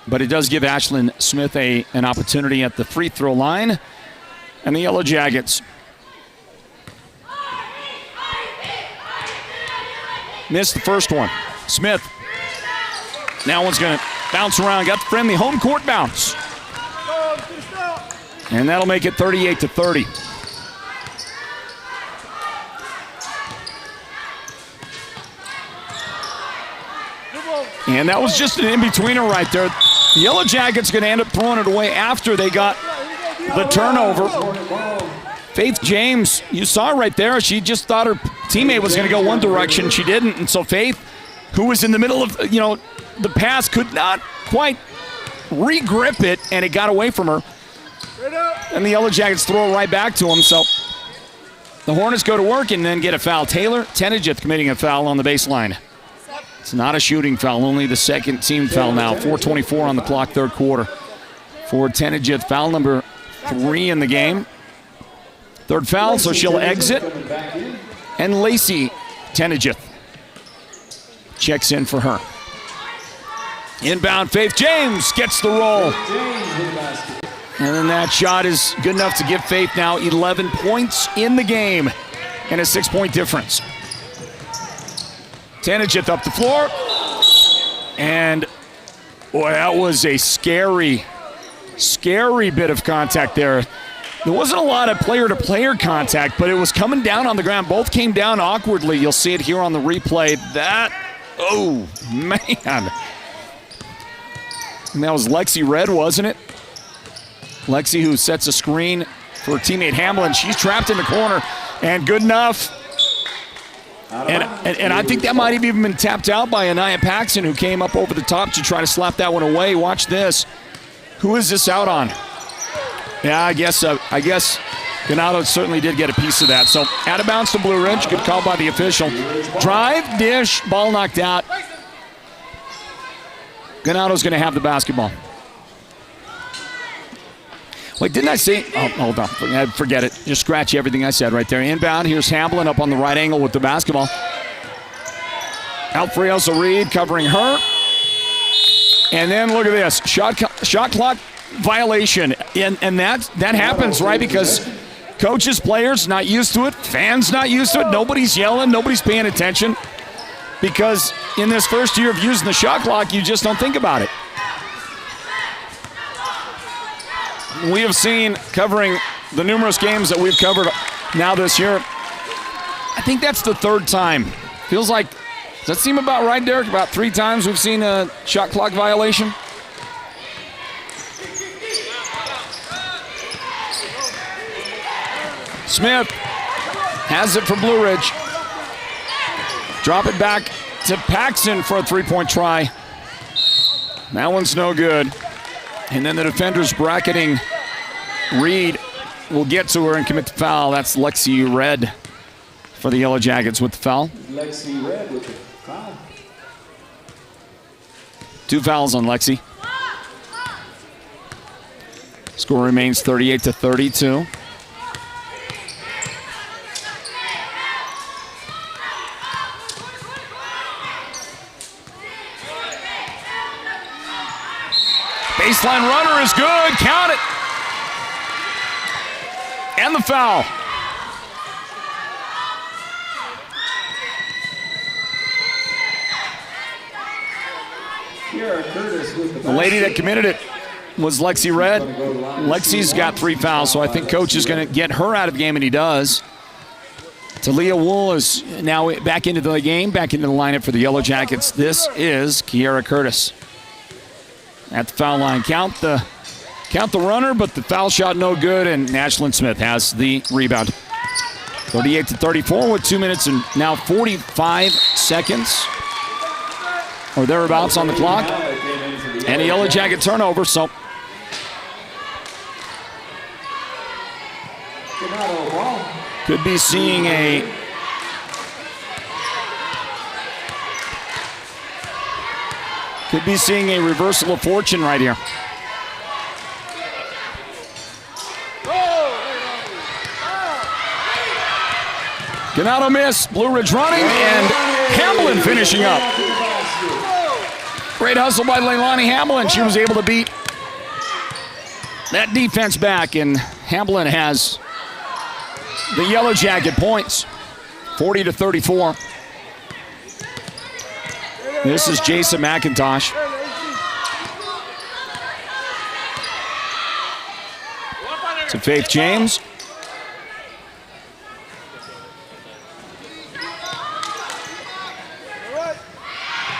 But it does give Ashlyn Smith an opportunity at the free throw line. And the Yellow Jackets missed the first one. Smith. Now one's going to bounce around. Got the friendly home court bounce. And that'll make it 38-30. And that was just an in-betweener right there. The Yellow Jackets going to end up throwing it away after they got the turnover. Faith James, you saw right there, she just thought her teammate was going to go one direction. She didn't. And so Faith, who was in the middle of, the pass, could not quite re-grip it, and it got away from her. And the Yellow Jackets throw it right back to him. So the Hornets go to work and then get a foul. Taylor Tenijith committing a foul on the baseline. It's not a shooting foul, only the second team foul now. 4:24 on the clock, third quarter. For Tenijith, foul number 3 in the game. Third foul, so she'll exit. And Lacey Tenijith checks in for her. Inbound, Faith James gets the roll. And then that shot is good enough to give Faith now 11 points in the game and a 6-point difference. Tenijith up the floor. And, boy, that was a scary bit of contact there. There wasn't a lot of player-to-player contact, but it was coming down on the ground. Both came down awkwardly. You'll see it here on the replay. Oh, man. And that was Lexi Red, wasn't it? Lexi, who sets a screen for her teammate Hamlin. She's trapped in the corner, and good enough. And I think that might have even been tapped out by Anaya Paxson, who came up over the top to try to slap that one away. Watch this. Who is this out on? Yeah, I guess Ganado certainly did get a piece of that. So out of bounds to Blue Ridge. Good call by the official. Drive, dish, ball knocked out. Ganado's going to have the basketball. Wait, didn't I say? Oh, hold on. Forget it. Just scratch everything I said right there. Inbound. Here's Hamblin up on the right angle with the basketball. Alfreosa Reed covering her. And then look at this. Shot clock violation. And that happens, right? Because coaches, players not used to it. Fans not used to it. Nobody's yelling. Nobody's paying attention. Because in this first year of using the shot clock, you just don't think about it. We have seen, covering the numerous games that we've covered now this year, I think that's the third time. Feels like, does that seem about right, Derek? About 3 times we've seen a shot clock violation? Smith has it for Blue Ridge. Drop it back to Paxson for a 3-point try. That one's no good. And then the defenders bracketing Reed will get to her and commit the foul. That's Lexi Red for the Yellow Jackets with the foul. Lexi Red with the foul. 2 fouls on Lexi. Score remains 38-32. Baseline runner is good. Count it. And the foul. The lady that committed it was Lexi Red. Lexi's got 3 fouls, so I think Coach is going to get her out of the game, and he does. Talia Wool is now back into the game, back into the lineup for the Yellow Jackets. This is Kiara Curtis. At the foul line, count the runner, but the foul shot no good, and Ashlyn Smith has the rebound. 38-34 with 2 minutes and now 45 seconds or thereabouts on the clock. And a Yellow Jacket turnover, so could be seeing a reversal of fortune right here. Ganado miss, Blue Ridge running, and Hamlin finishing up. Great hustle by Leilani Hamlin. She was able to beat that defense back, and Hamlin has the Yellow Jacket points, 40-34. This is Jason McIntosh. To Faith James.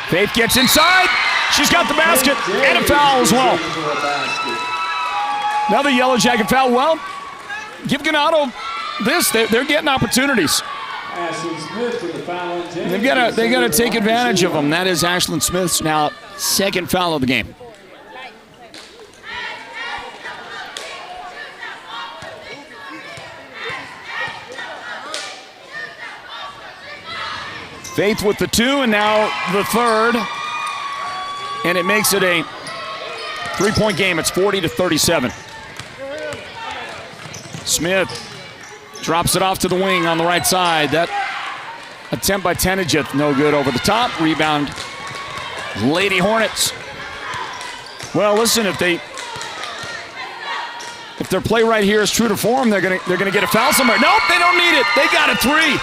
Faith gets inside. She's got the basket and a foul as well. Another Yellow Jacket foul. Well, give Ganado this. They're getting opportunities. They got to take advantage of them. That is Ashlyn Smith's now second foul of the game. Faith with the 2 and now the 3rd. And it makes it a 3-point game. It's 40-37. Smith drops it off to the wing on the right side. That attempt by Tenejith, no good over the top. Rebound, Lady Hornets. Well, listen, if their play right here is true to form, they're gonna get a foul somewhere. Nope, they don't need it. They got a 3.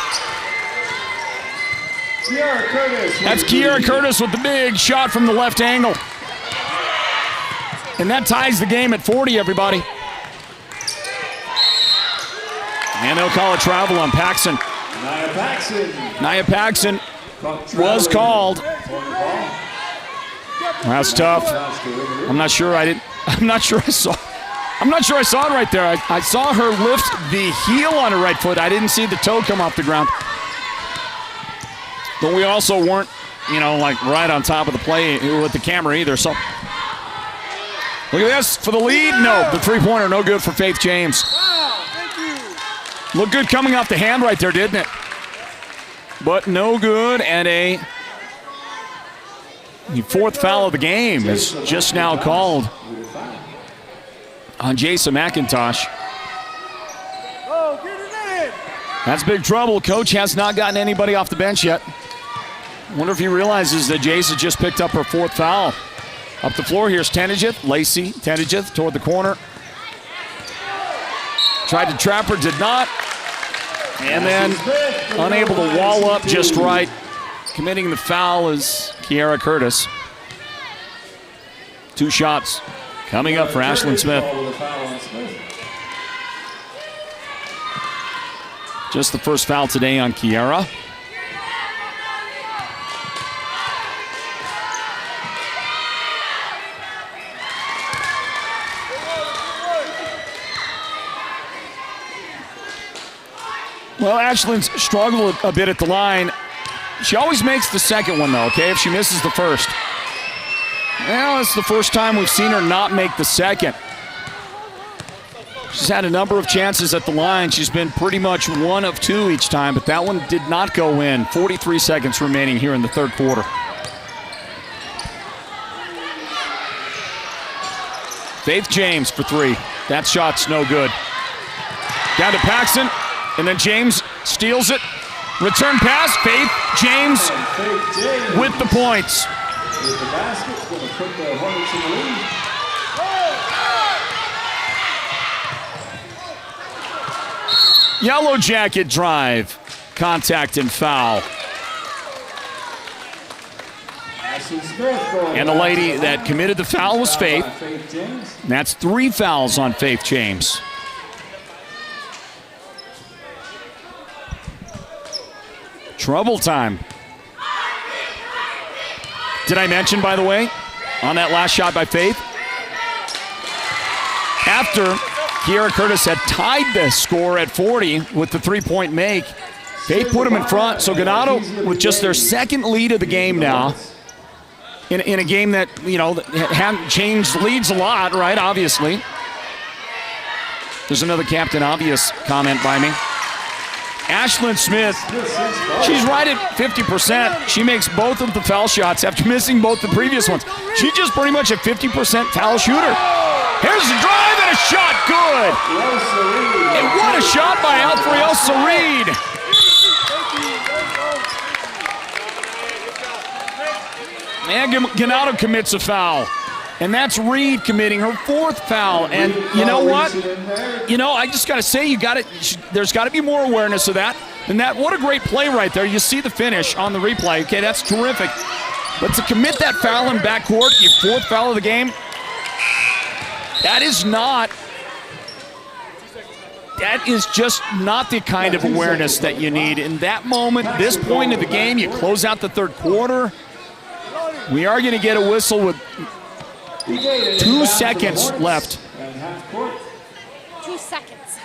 That's Kiara Curtis with the big shot from the left angle. And that ties the game at 40, everybody. And they'll call a travel on Paxson. Nia Paxson was called. That's tough. I'm not sure I saw it right there. I saw her lift the heel on her right foot. I didn't see the toe come off the ground. But we also weren't, like right on top of the play with the camera either. So look at this for the lead. No, the 3-pointer, no good for Faith James. Looked good coming off the hand right there, didn't it? But no good, and the 4th foul of the game is just now called on Jason McIntosh. That's big trouble. Coach has not gotten anybody off the bench yet. Wonder if he realizes that Jason just picked up her 4th foul. Up the floor, here's Tenejith. Lacey Tenejith toward the corner. Tried to trap her, did not. And then unable to wall up just right. Committing the foul is Kiara Curtis. 2 shots coming up for Ashlyn Smith. Just the first foul today on Kiara. Well, Ashlyn's struggled a bit at the line. She always makes the second one, though, okay, if she misses the first. Well, it's the first time we've seen her not make the second. She's had a number of chances at the line. She's been pretty much 1 of 2 each time, but that one did not go in. 43 seconds remaining here in the 3rd quarter. Faith James for 3. That shot's no good. Down to Paxson. And then James steals it. Return pass. Faith James with the points. Yellow Jacket drive. Contact and foul. And the lady that committed the foul was Faith. And that's 3 fouls on Faith James. Trouble time. Did I mention, by the way, on that last shot by Faith? After Kiera Curtis had tied the score at 40 with the 3-point make, Faith put him in front. So Ganado, with just their second lead of the game now, in a game that, you know, hadn't changed leads a lot, right, obviously. There's another Captain Obvious comment by me. Ashlyn Smith, she's right at 50%. She makes both of the foul shots after missing both the previous ones. She's just pretty much a 50% foul shooter. Here's the drive and a shot, good. And what a shot by Alfriel Sarid. And Ganado commits a foul. And that's Reed committing her 4th foul. And you know what? You know, I just got to say, there's got to be more awareness of that. And that, what a great play right there. You see the finish on the replay. Okay, that's terrific. But to commit that foul in backcourt, your 4th foul of the game, that is just not the kind of awareness that you need. In that moment, this point of the game, you close out the 3rd quarter. We are going to get a whistle with 2 seconds left. 2 seconds.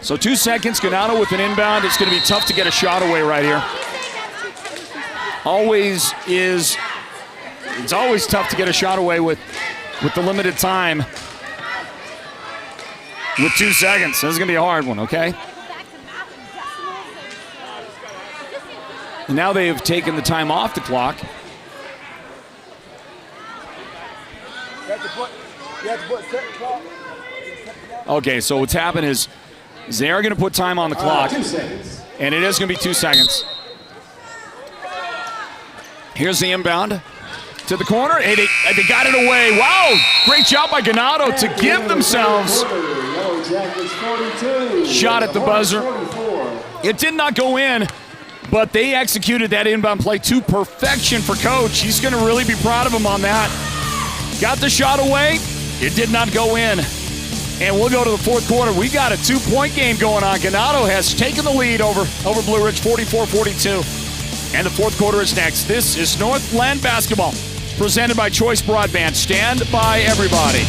So 2 seconds, Ganado with an inbound. It's going to be tough to get a shot away right here. It's always tough to get a shot away with the limited time. With 2 seconds, this is going to be a hard one, okay? And now they have taken the time off the clock. Okay, so what's happened is they are going to put time on the clock. And it is going to be 2 seconds. Here's the inbound to the corner. Hey, they got it away. Wow, great job by Ganado to give themselves shot at the buzzer. It did not go in. But they executed that inbound play to perfection for Coach. He's going to really be proud of him on that. Got the shot away. It did not go in. And we'll go to the 4th quarter. We got a 2-point game going on. Ganado has taken the lead over Blue Ridge, 44-42. And the 4th quarter is next. This is Northland Basketball, presented by Choice Broadband. Stand by, everybody.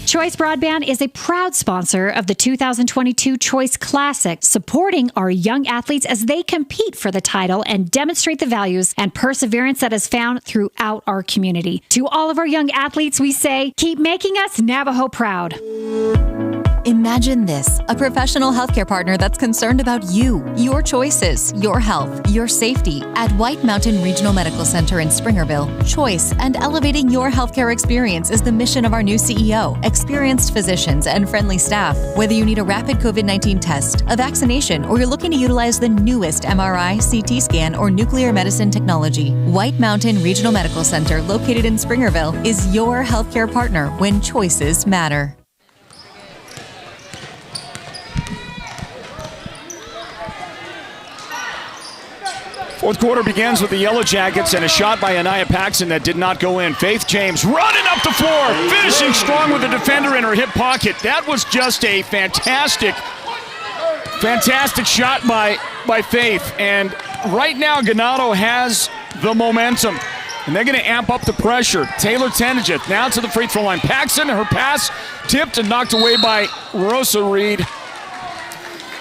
Choice Broadband is a proud sponsor of the 2022 Choice Classic, supporting our young athletes as they compete for the title and demonstrate the values and perseverance that is found throughout our community. To all of our young athletes, we say, keep making us Navajo proud. Imagine this, a professional healthcare partner that's concerned about you, your choices, your health, your safety. At White Mountain Regional Medical Center in Springerville, choice and elevating your healthcare experience is the mission of our new CEO. Experienced physicians and friendly staff. Whether you need a rapid COVID-19 test, a vaccination, or you're looking to utilize the newest MRI, CT scan, or nuclear medicine technology, White Mountain Regional Medical Center, located in Springerville, is your healthcare partner when choices matter. Fourth quarter begins with the Yellow Jackets and a shot by Anaya Paxson that did not go in. Faith James running up the floor, finishing strong with a defender in her hip pocket. That was just a fantastic shot by Faith. And right now, Ganado has the momentum. And they're going to amp up the pressure. Taylor Tenejith now to the free throw line. Paxson, her pass tipped and knocked away by Rosa Reed.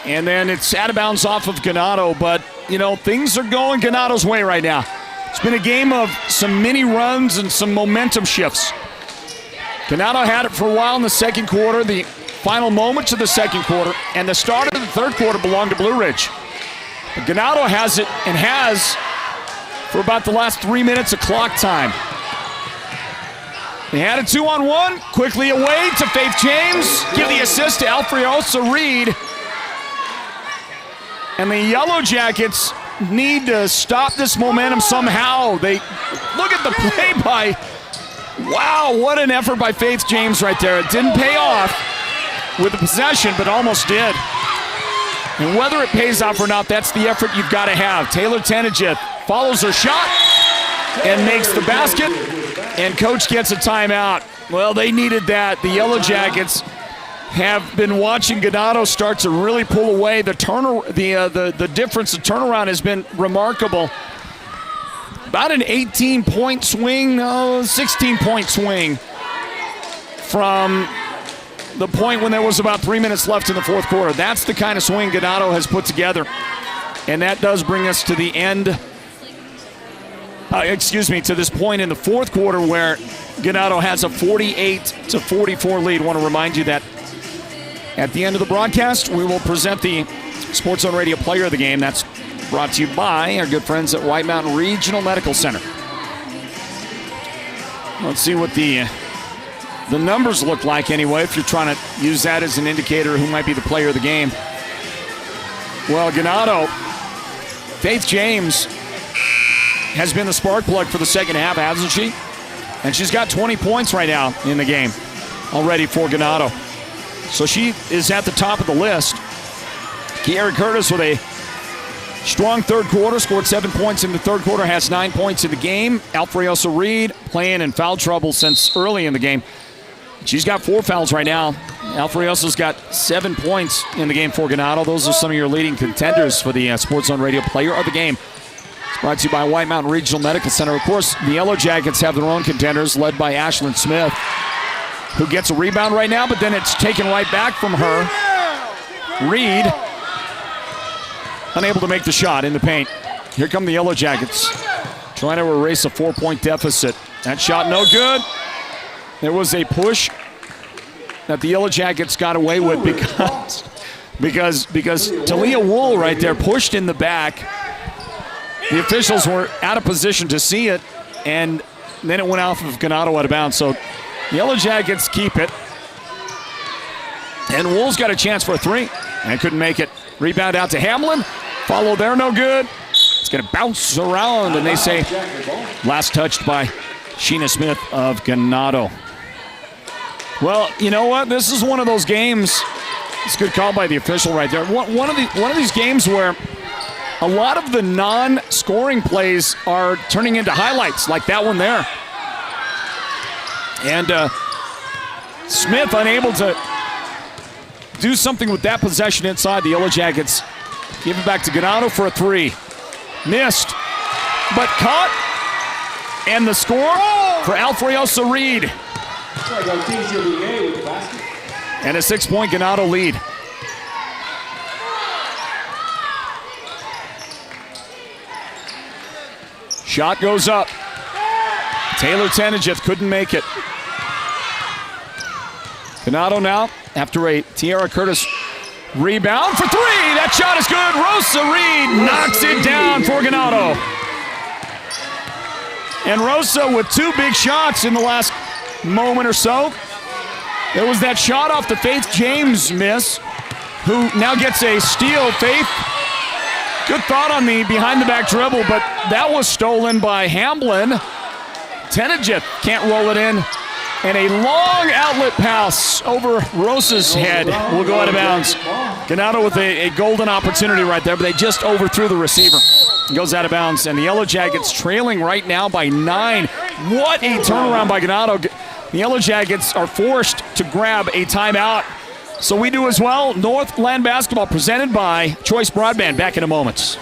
And then it's out of bounds off of Ganado. But, you know, things are going Ganado's way right now. It's been a game of some mini runs and some momentum shifts. Ganado had it for a while in the second quarter, the final moments of the second quarter, and the start of the third quarter belonged to Blue Ridge. But Ganado has it and has for about the last 3 minutes of clock time. They had a 2-on-1, quickly away to Faith James, give the assist to Alfriosa Reed. And the Yellow Jackets need to stop this momentum somehow. They look at the play by, wow, what an effort by Faith James right there. It didn't pay off with the possession, but almost did. And whether it pays off or not, that's the effort you've got to have. Taylor Tenejith follows her shot and makes the basket, and coach gets a timeout. Well, they needed that. The Yellow Jackets have been watching Ganado start to really pull away. The difference, the turnaround has been remarkable. About an 18-point swing, 16-point swing from the point when there was about 3 minutes left in the fourth quarter. That's the kind of swing Ganado has put together. And that does bring us to the end, to this point in the fourth quarter where Ganado has a 48-44 lead. I want to remind you that at the end of the broadcast, we will present the Sports Zone Radio Player of the Game. That's brought to you by our good friends at White Mountain Regional Medical Center. Let's see what the numbers look like anyway, if you're trying to use that as an indicator of who might be the player of the game. Well, Ganado, Faith James has been the spark plug for the second half, hasn't she? And she's got 20 points right now in the game already for Ganado. So she is at the top of the list. Kiara Curtis with a strong third quarter, scored 7 points in the third quarter, has 9 points in the game. Alfreosa Reed playing in foul trouble since early in the game. She's got 4 fouls right now. Alfreosa's got 7 points in the game for Ganado. Those are some of your leading contenders for the Sports Zone Radio Player of the Game. It's brought to you by White Mountain Regional Medical Center. Of course, the Yellow Jackets have their own contenders, led by Ashlyn Smith, who gets a rebound right now, but then it's taken right back from her. Reed, unable to make the shot in the paint. Here come the Yellow Jackets, trying to erase a 4-point deficit. That shot no good. There was a push that the Yellow Jackets got away with because Talia Wool right there pushed in the back. The officials were out of position to see it, and then it went off of Ganado out of bounds. So Yellow Jackets keep it. And Wool's got a chance for a 3 and couldn't make it. Rebound out to Hamlin. Follow there, no good. It's going to bounce around, and they say last touched by Sheena Smith of Ganado. Well, you know what? This is one of those games. It's a good call by the official right there. One of these games where a lot of the non-scoring plays are turning into highlights, like that one there. And Smith unable to do something with that possession inside. The Yellow Jackets give it back to Ganado for a 3. Missed, but caught. And the score for Alfreosa Reed. And a 6-point Ganado lead. Shot goes up. Taylor Tenejith couldn't make it. Ganado now, after a Tiara Curtis rebound for 3. That shot is good. Rosa Reed knocks it down for Ganado. And Rosa with 2 big shots in the last moment or so. There was that shot off the Faith James miss, who now gets a steal. Faith, good thought on the behind-the-back dribble, but that was stolen by Hamlin. Tenejith can't roll it in. And a long outlet pass over Rosa's head will go out of bounds. Ganado with a golden opportunity right there, but they just overthrew the receiver. It goes out of bounds, and the Yellow Jackets trailing right now by 9. What a turnaround by Ganado. The Yellow Jackets are forced to grab a timeout. So we do as well. Northland Basketball presented by Choice Broadband. Back in a moment.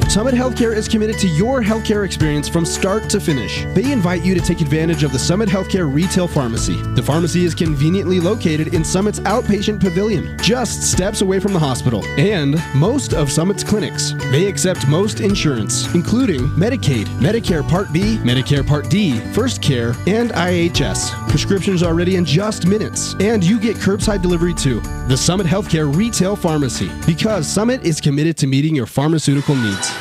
Summit Healthcare is committed to your healthcare experience from start to finish. They invite you to take advantage of the Summit Healthcare Retail Pharmacy. The pharmacy is conveniently located in Summit's outpatient pavilion, just steps away from the hospital, and most of Summit's clinics. They accept most insurance, including Medicaid, Medicare Part B, Medicare Part D, First Care, and IHS. Prescriptions are ready in just minutes, and you get curbside delivery too. The Summit Healthcare Retail Pharmacy, because Summit is committed to meeting your pharmaceutical needs.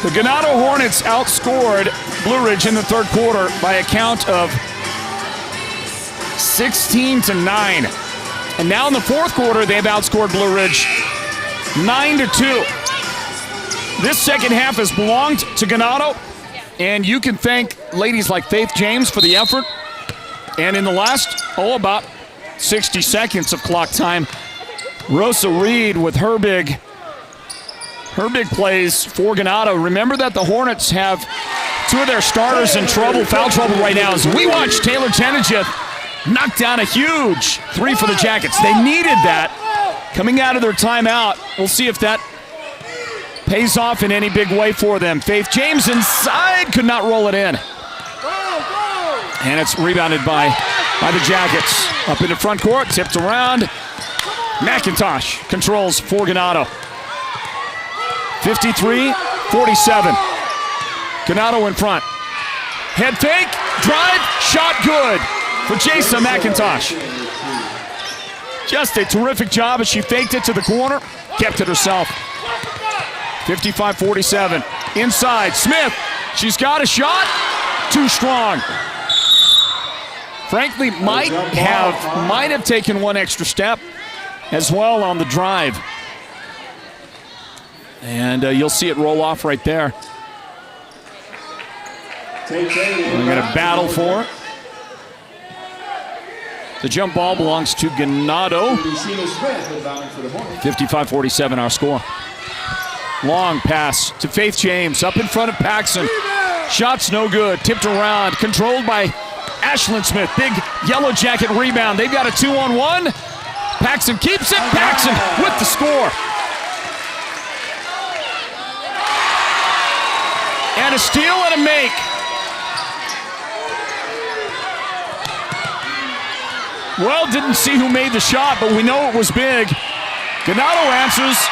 The Ganado Hornets outscored Blue Ridge in the third quarter by a count of 16-9. And now in the fourth quarter, they've outscored Blue Ridge 9-2. This second half has belonged to Ganado, and you can thank ladies like Faith James for the effort. And in the last, about 60 seconds of clock time, Rosa Reed with her big plays for Ganado. Remember that the Hornets have two of their starters in foul trouble right now, as we watch Taylor Tenageth knock down a huge three for the Jackets. They needed that coming out of their timeout. We'll see if that pays off in any big way for them. Faith James inside, could not roll it in. And it's rebounded by the Jackets. Up in the front court, tipped around. McIntosh controls for Ganado. 53-47. Ganado in front. Head fake, drive, shot good for Jason McIntosh. Just a terrific job as she faked it to the corner, kept it herself. 55-47. Inside, Smith. She's got a shot. Too strong. Frankly, might have taken one extra step as well on the drive. And you'll see it roll off right there. We're going to battle for it. The jump ball belongs to Ganado. 55-47 our score. Long pass to Faith James, up in front of Paxson. Shot's no good, tipped around, controlled by Ashlyn Smith. Big Yellow Jacket rebound. They've got a 2-on-1. Paxson keeps it. Paxson with the score. And a steal and a make. Well, didn't see who made the shot, but we know it was big. Ganado answers.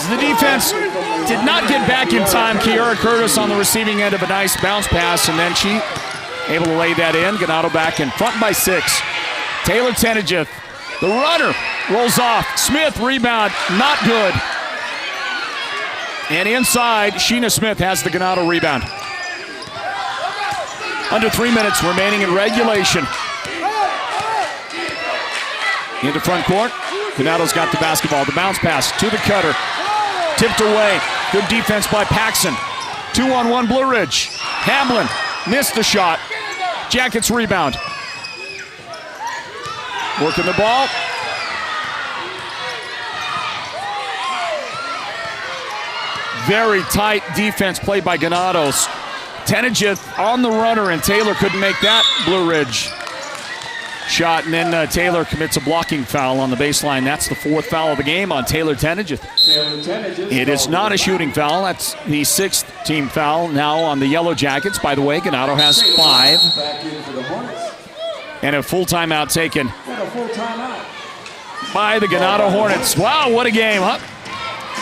The defense did not get back in time. Kiara Curtis on the receiving end of a nice bounce pass, and then she able to lay that in. Ganado back in front by 6. Taylor Tenageth, the runner, rolls off. Smith, rebound, not good. And inside, Sheena Smith has the Ganado rebound. Under 3 minutes remaining in regulation. Into front court. Ganado's got the basketball. The bounce pass to the cutter. Tipped away. Good defense by Paxson. 2-on-1 Blue Ridge. Hamlin missed the shot. Jackets rebound. Working the ball. Very tight defense played by Ganados. Tenageth on the runner, and Taylor couldn't make that Blue Ridge shot. And then Taylor commits a blocking foul on the baseline. That's the 4th foul of the game on Taylor Tenageth. It is not a shooting foul. That's the 6th team foul now on the Yellow Jackets. By the way, Ganado has 5. And a full timeout taken by the Ganado Hornets. Wow, what a game, huh?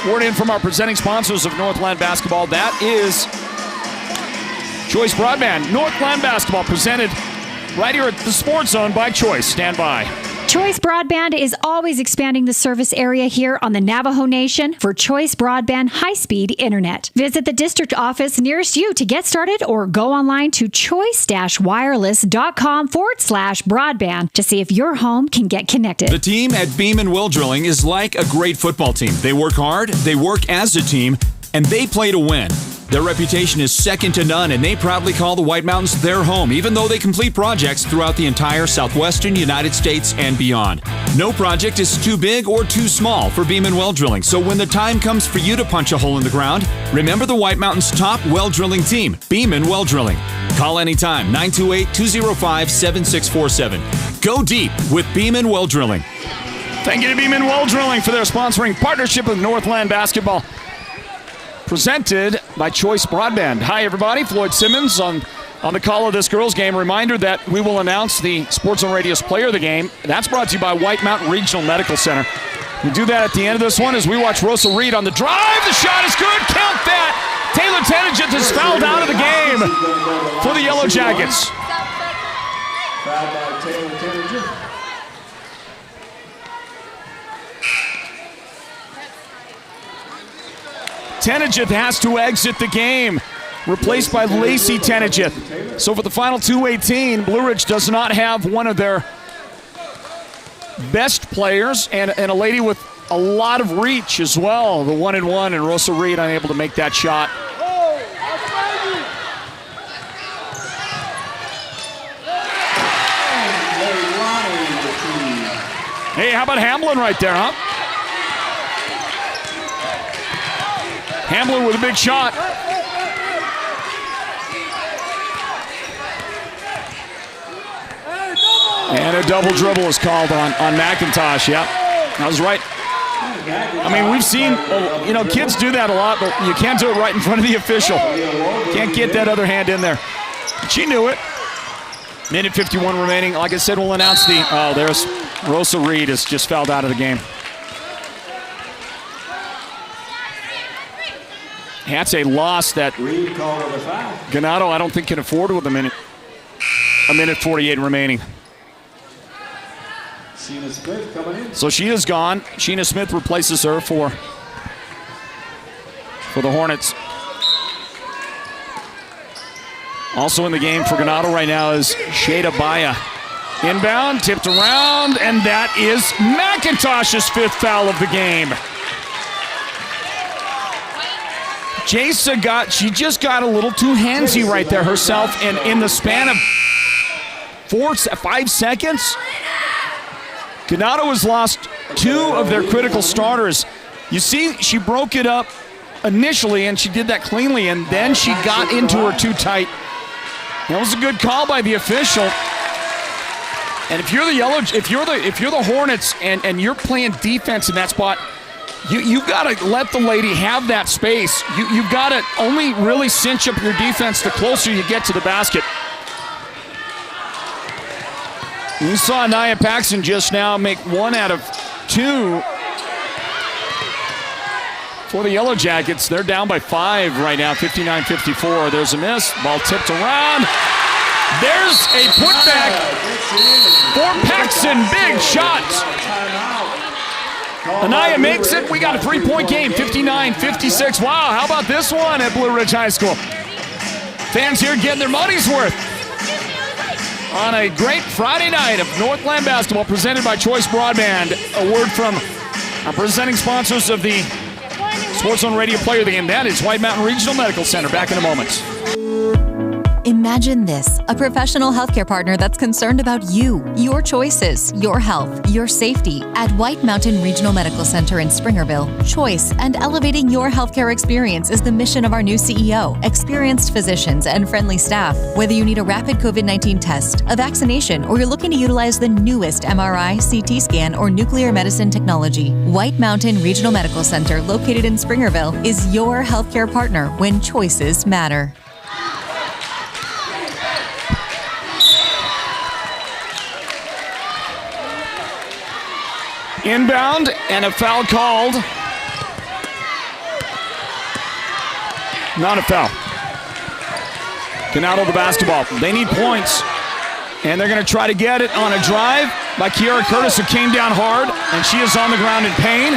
Word in from our presenting sponsors of Northland Basketball. That is Choice Broadband. Northland Basketball presented right here at the Sports Zone by Choice. Stand by. Choice Broadband is always expanding the service area here on the Navajo Nation for Choice Broadband high-speed internet. Visit the district office nearest you to get started, or go online to choice-wireless.com/broadband to see if your home can get connected. The team at Beeman Well Drilling is like a great football team. They work hard, they work as a team, and they play to win. Their reputation is second to none, and they proudly call the White Mountains their home, even though they complete projects throughout the entire southwestern United States and beyond. No project is too big or too small for Beeman Well Drilling, so when the time comes for you to punch a hole in the ground, remember the White Mountains' top well drilling team, Beeman Well Drilling. Call anytime, 928-205-7647. Go deep with Beeman Well Drilling. Thank you to Beeman Well Drilling for their sponsoring partnership with Northland Basketball. Presented by Choice Broadband. Hi, everybody. Floyd Simmons on the call of this girls' game. Reminder that we will announce the Sports on Radio's player of the game. That's brought to you by White Mountain Regional Medical Center. We do that at the end of this one as we watch Rosa Reed on the drive. The shot is good. Count that. Taylor Tenageth is fouled out of the game for the Yellow Jackets. Fouled by Taylor Tenageth. Tenageth has to exit the game, replaced by Lacey Tenageth. So for the final 2:18, Blue Ridge does not have one of their best players and a lady with a lot of reach as well. The 1-and-1, and Rosa Reed unable to make that shot. Hey, how about Hamblin right there, huh? Hamblin with a big shot. And a double dribble is called on McIntosh. Yep, that was right. I mean, we've seen, kids do that a lot, but you can't do it right in front of the official. Can't get that other hand in there. She knew it. Minute 51 remaining. Like I said, we'll announce there's Rosa Reed has just fouled out of the game. That's a loss that Ganado, I don't think, can afford with a minute 48 remaining. So she is gone. Sheena Smith replaces her for the Hornets. Also in the game for Ganado right now is Shada Baya. Inbound, tipped around, and that is McIntosh's 5th foul of the game. She just got a little too handsy right there herself, and in the span of 5 seconds, Ganado has lost 2 of their critical starters. You see, she broke it up initially, and she did that cleanly, and then she got into her too tight. That was a good call by the official. And if you're the Hornets and you're playing defense in that spot, you've got to let the lady have that space. You've got to only really cinch up your defense the closer you get to the basket. You saw Nia Paxson just now make 1 out of 2 for the Yellow Jackets. They're down by 5 right now, 59-54. There's a miss. Ball tipped around. There's a putback for Paxson. Big shot. Anaya makes it. We got a 3-point game, 59-56. Wow, how about this one at Blue Ridge High School? Fans here getting their money's worth on a great Friday night of Northland Basketball presented by Choice Broadband. A word from our presenting sponsors of the Sports Zone Radio Player of the Game. That is White Mountain Regional Medical Center. Back in a moment. Imagine this, a professional healthcare partner that's concerned about you, your choices, your health, your safety. At White Mountain Regional Medical Center in Springerville, choice and elevating your healthcare experience is the mission of our new CEO, experienced physicians, and friendly staff. Whether you need a rapid COVID-19 test, a vaccination, or you're looking to utilize the newest MRI, CT scan, or nuclear medicine technology, White Mountain Regional Medical Center, located in Springerville, is your healthcare partner when choices matter. Inbound and a foul called. Not a foul. Ganado the basketball. They need points. And they're going to try to get it on a drive by Kiara Curtis, who came down hard, and she is on the ground in pain.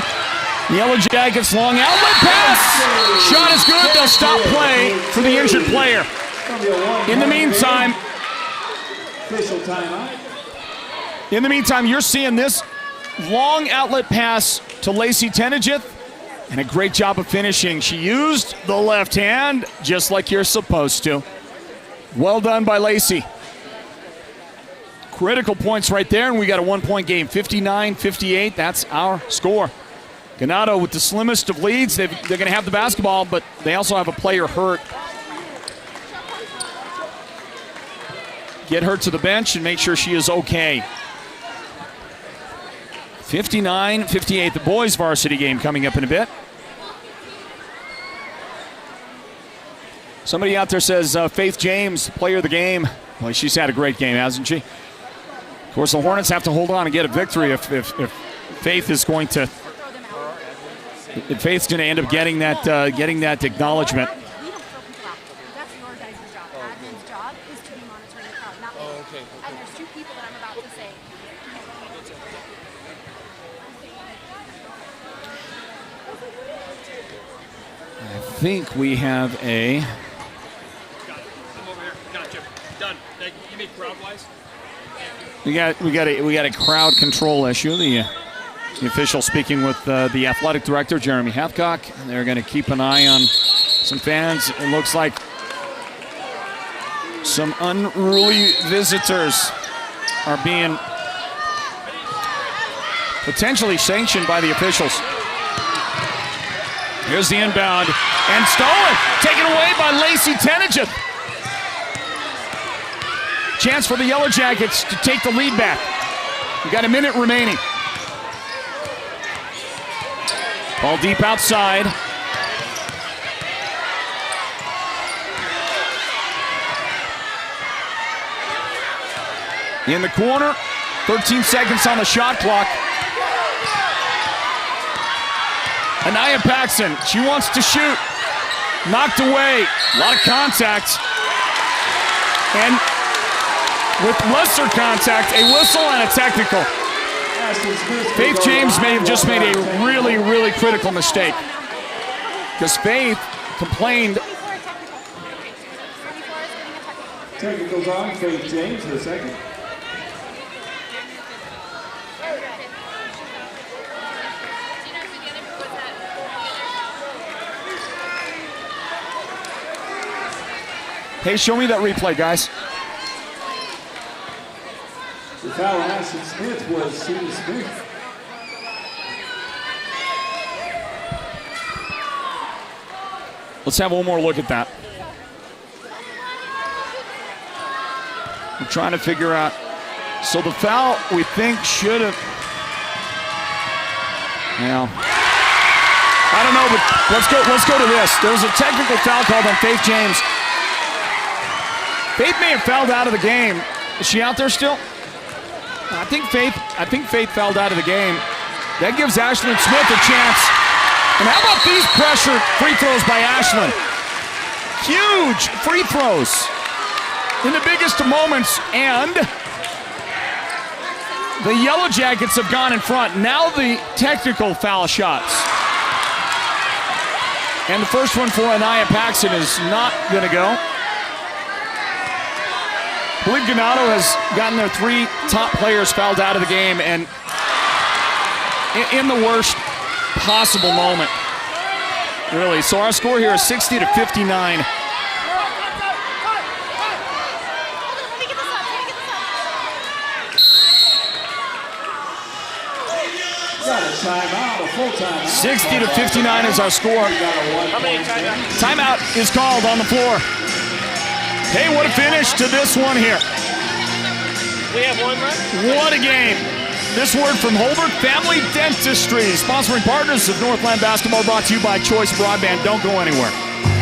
The Yellow Jackets long outlet pass. Shot is good. They'll stop play for the injured player. In the meantime, you're seeing this long outlet pass to Lacey Tenegith, and a great job of finishing. She used the left hand just like you're supposed to. Well done by Lacey. Critical points right there, and we got a 1-point game, 59-58. That's our score. Ganado with the slimmest of leads. They're going to have the basketball, but they also have a player hurt. Get her to the bench and make sure she is okay. 59-58, the boys' varsity game coming up in a bit. Somebody out there says Faith James, player of the game. Well, she's had a great game, hasn't she? Of course, the Hornets have to hold on and get a victory if Faith is going to. If Faith's going to end up getting that acknowledgement. I think we have a. We got a crowd control issue. The The official speaking with the athletic director, Jeremy Hathcock. They're going to keep an eye on some fans. It looks like some unruly visitors are being potentially sanctioned by the officials. Here's the inbound, and stolen, taken away by Lacey Tenigeth. Chance for the Yellow Jackets to take the lead back. We've got a minute remaining. Ball deep outside. In the corner, 13 seconds on the shot clock. Anaya Paxson, she wants to shoot. Knocked away, a lot of contact. And with lesser contact, a whistle and a technical. Faith James may have just made a really, really critical mistake. Because Faith complained. Technicals on Faith James, the second. Hey, show me that replay, guys. The foul on Ashton Smith was Sue Smith. Let's have one more look at that. I'm trying to figure out. So the foul we think should have. Yeah. I don't know, but let's go to this. There was a technical foul called on Faith James. Faith may have fouled out of the game. Is she out there still? I think Faith fouled out of the game. That gives Ashlyn Smith a chance. And how about these pressure free throws by Ashlyn? Huge free throws in the biggest of moments. And the Yellow Jackets have gone in front. Now the technical foul shots. And the first one for Anaya Paxson is not going to go. I believe Ganado has gotten their three top players fouled out of the game, and in the worst possible moment, really. So our score here is 60-59. Got a timeout, a full timeout. 60-59 is our score. Timeout is called on the floor. Hey, what a finish to this one here. We have one left. What a game. This word from Holbrook Family Dentistry, sponsoring partners of Northland Basketball, brought to you by Choice Broadband. Don't go anywhere.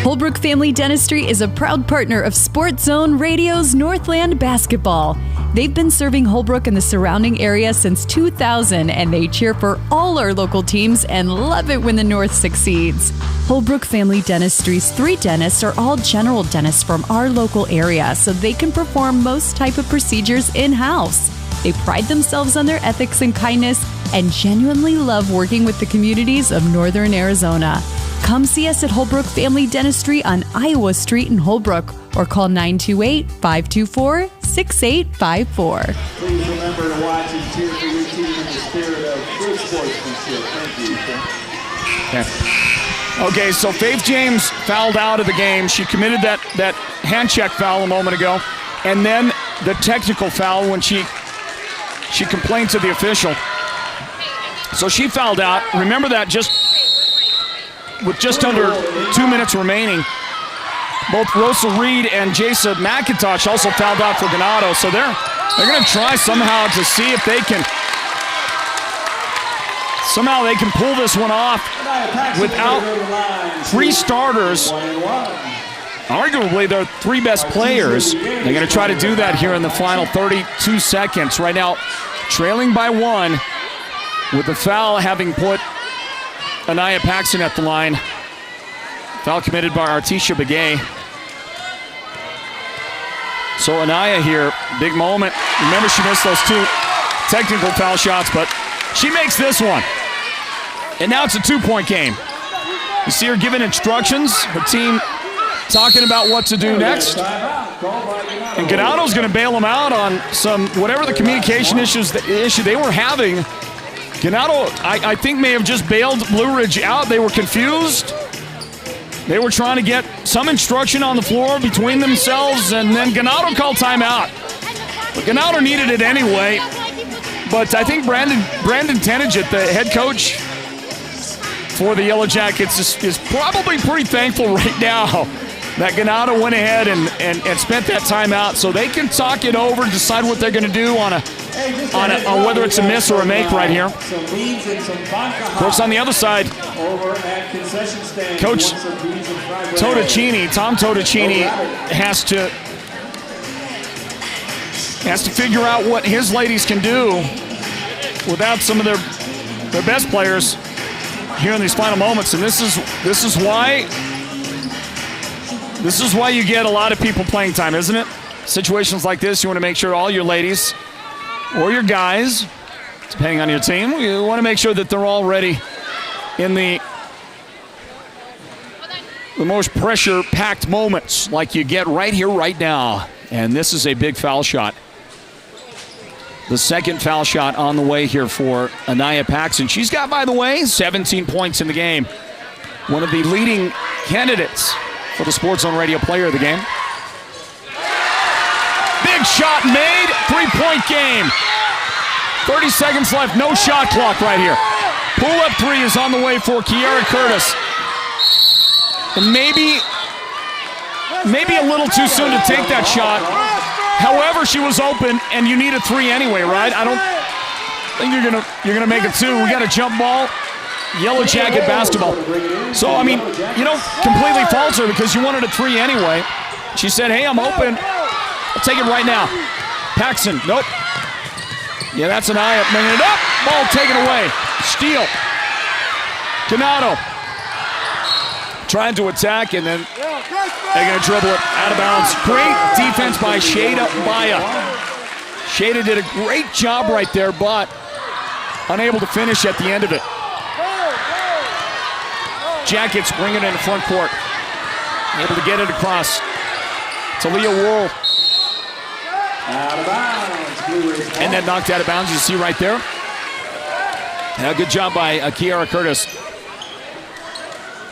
Holbrook Family Dentistry is a proud partner of Sports Zone Radio's Northland Basketball. They've been serving Holbrook and the surrounding area since 2000, and they cheer for all our local teams and love it when the North succeeds. Holbrook Family Dentistry's 3 dentists are all general dentists from our local area, so they can perform most type of procedures in-house. They pride themselves on their ethics and kindness and genuinely love working with the communities of Northern Arizona. Come see us at Holbrook Family Dentistry on Iowa Street in Holbrook, or call 928-524-6854. Please remember to watch and cheer for your team in the spirit of good sportsmanship. Thank you. Okay, so Faith James fouled out of the game. She committed that hand check foul a moment ago, and then the technical foul when she complained to the official. So she fouled out. Remember that with just under 2 minutes remaining. Both Rosa Reed and Jasa McIntosh also fouled out for Ganado. So they're going to try somehow to see if they can pull this one off without 3 starters. Arguably their 3 best players. They're going to try to do that here in the final 32 seconds. Right now, trailing by 1, with the foul having put Anaya Paxson at the line. Foul committed by Artisha Begay. So Anaya here, big moment. Remember, she missed those 2 technical foul shots, but she makes this one. And now it's a 2-point game. You see her giving instructions, her team talking about what to do next. And Ganado's going to bail them out on whatever the communication issue they were having Ganado, I think, may have just bailed Blue Ridge out. They were confused. They were trying to get some instruction on the floor between themselves, and then Ganado called timeout. But Ganado needed it anyway. But I think Brandon Tenagit, the head coach for the Yellow Jackets, is probably pretty thankful right now that Ganado went ahead and spent that timeout so they can talk it over, decide what they're going to do on whether it's a miss or a make right here. Of course, on the other side, Coach Tom Totticini has to figure out what his ladies can do without some of their best players here in these final moments. And this is why you get a lot of people playing time, isn't it? Situations like this, you want to make sure all your ladies or your guys, depending on your team, you want to make sure that they're all ready in the most pressure-packed moments like you get right here, right now. And this is a big foul shot. The second foul shot on the way here for Anaya Paxson. She's got, by the way, 17 points in the game. One of the leading candidates for the Sports Zone Radio Player of the game. Big shot made, three-point game. 30 seconds left, no shot clock right here. Pull-up three is on the way for Kiara Curtis. And maybe a little too soon to take that shot. However, she was open, and you need a three anyway, right? I don't think you're gonna make it two. We got a jump ball, Yellow Jacket basketball. So I mean, you don't completely fault her because you wanted a three anyway. She said, "Hey, I'm open. I'll take it right now." Paxson, nope. Yeah, that's an eye up, bringing it up. Ball taken away. Steal. Ganado trying to attack, and then they're going to dribble it out of bounds. Great defense by Shada Baya. Shada did a great job right there, but unable to finish at the end of it. Jackets bring it in the front court. Able to get it across to Leah Worrell. Out of bounds. And then knocked out of bounds, you see right there. Good job by Kiara Curtis.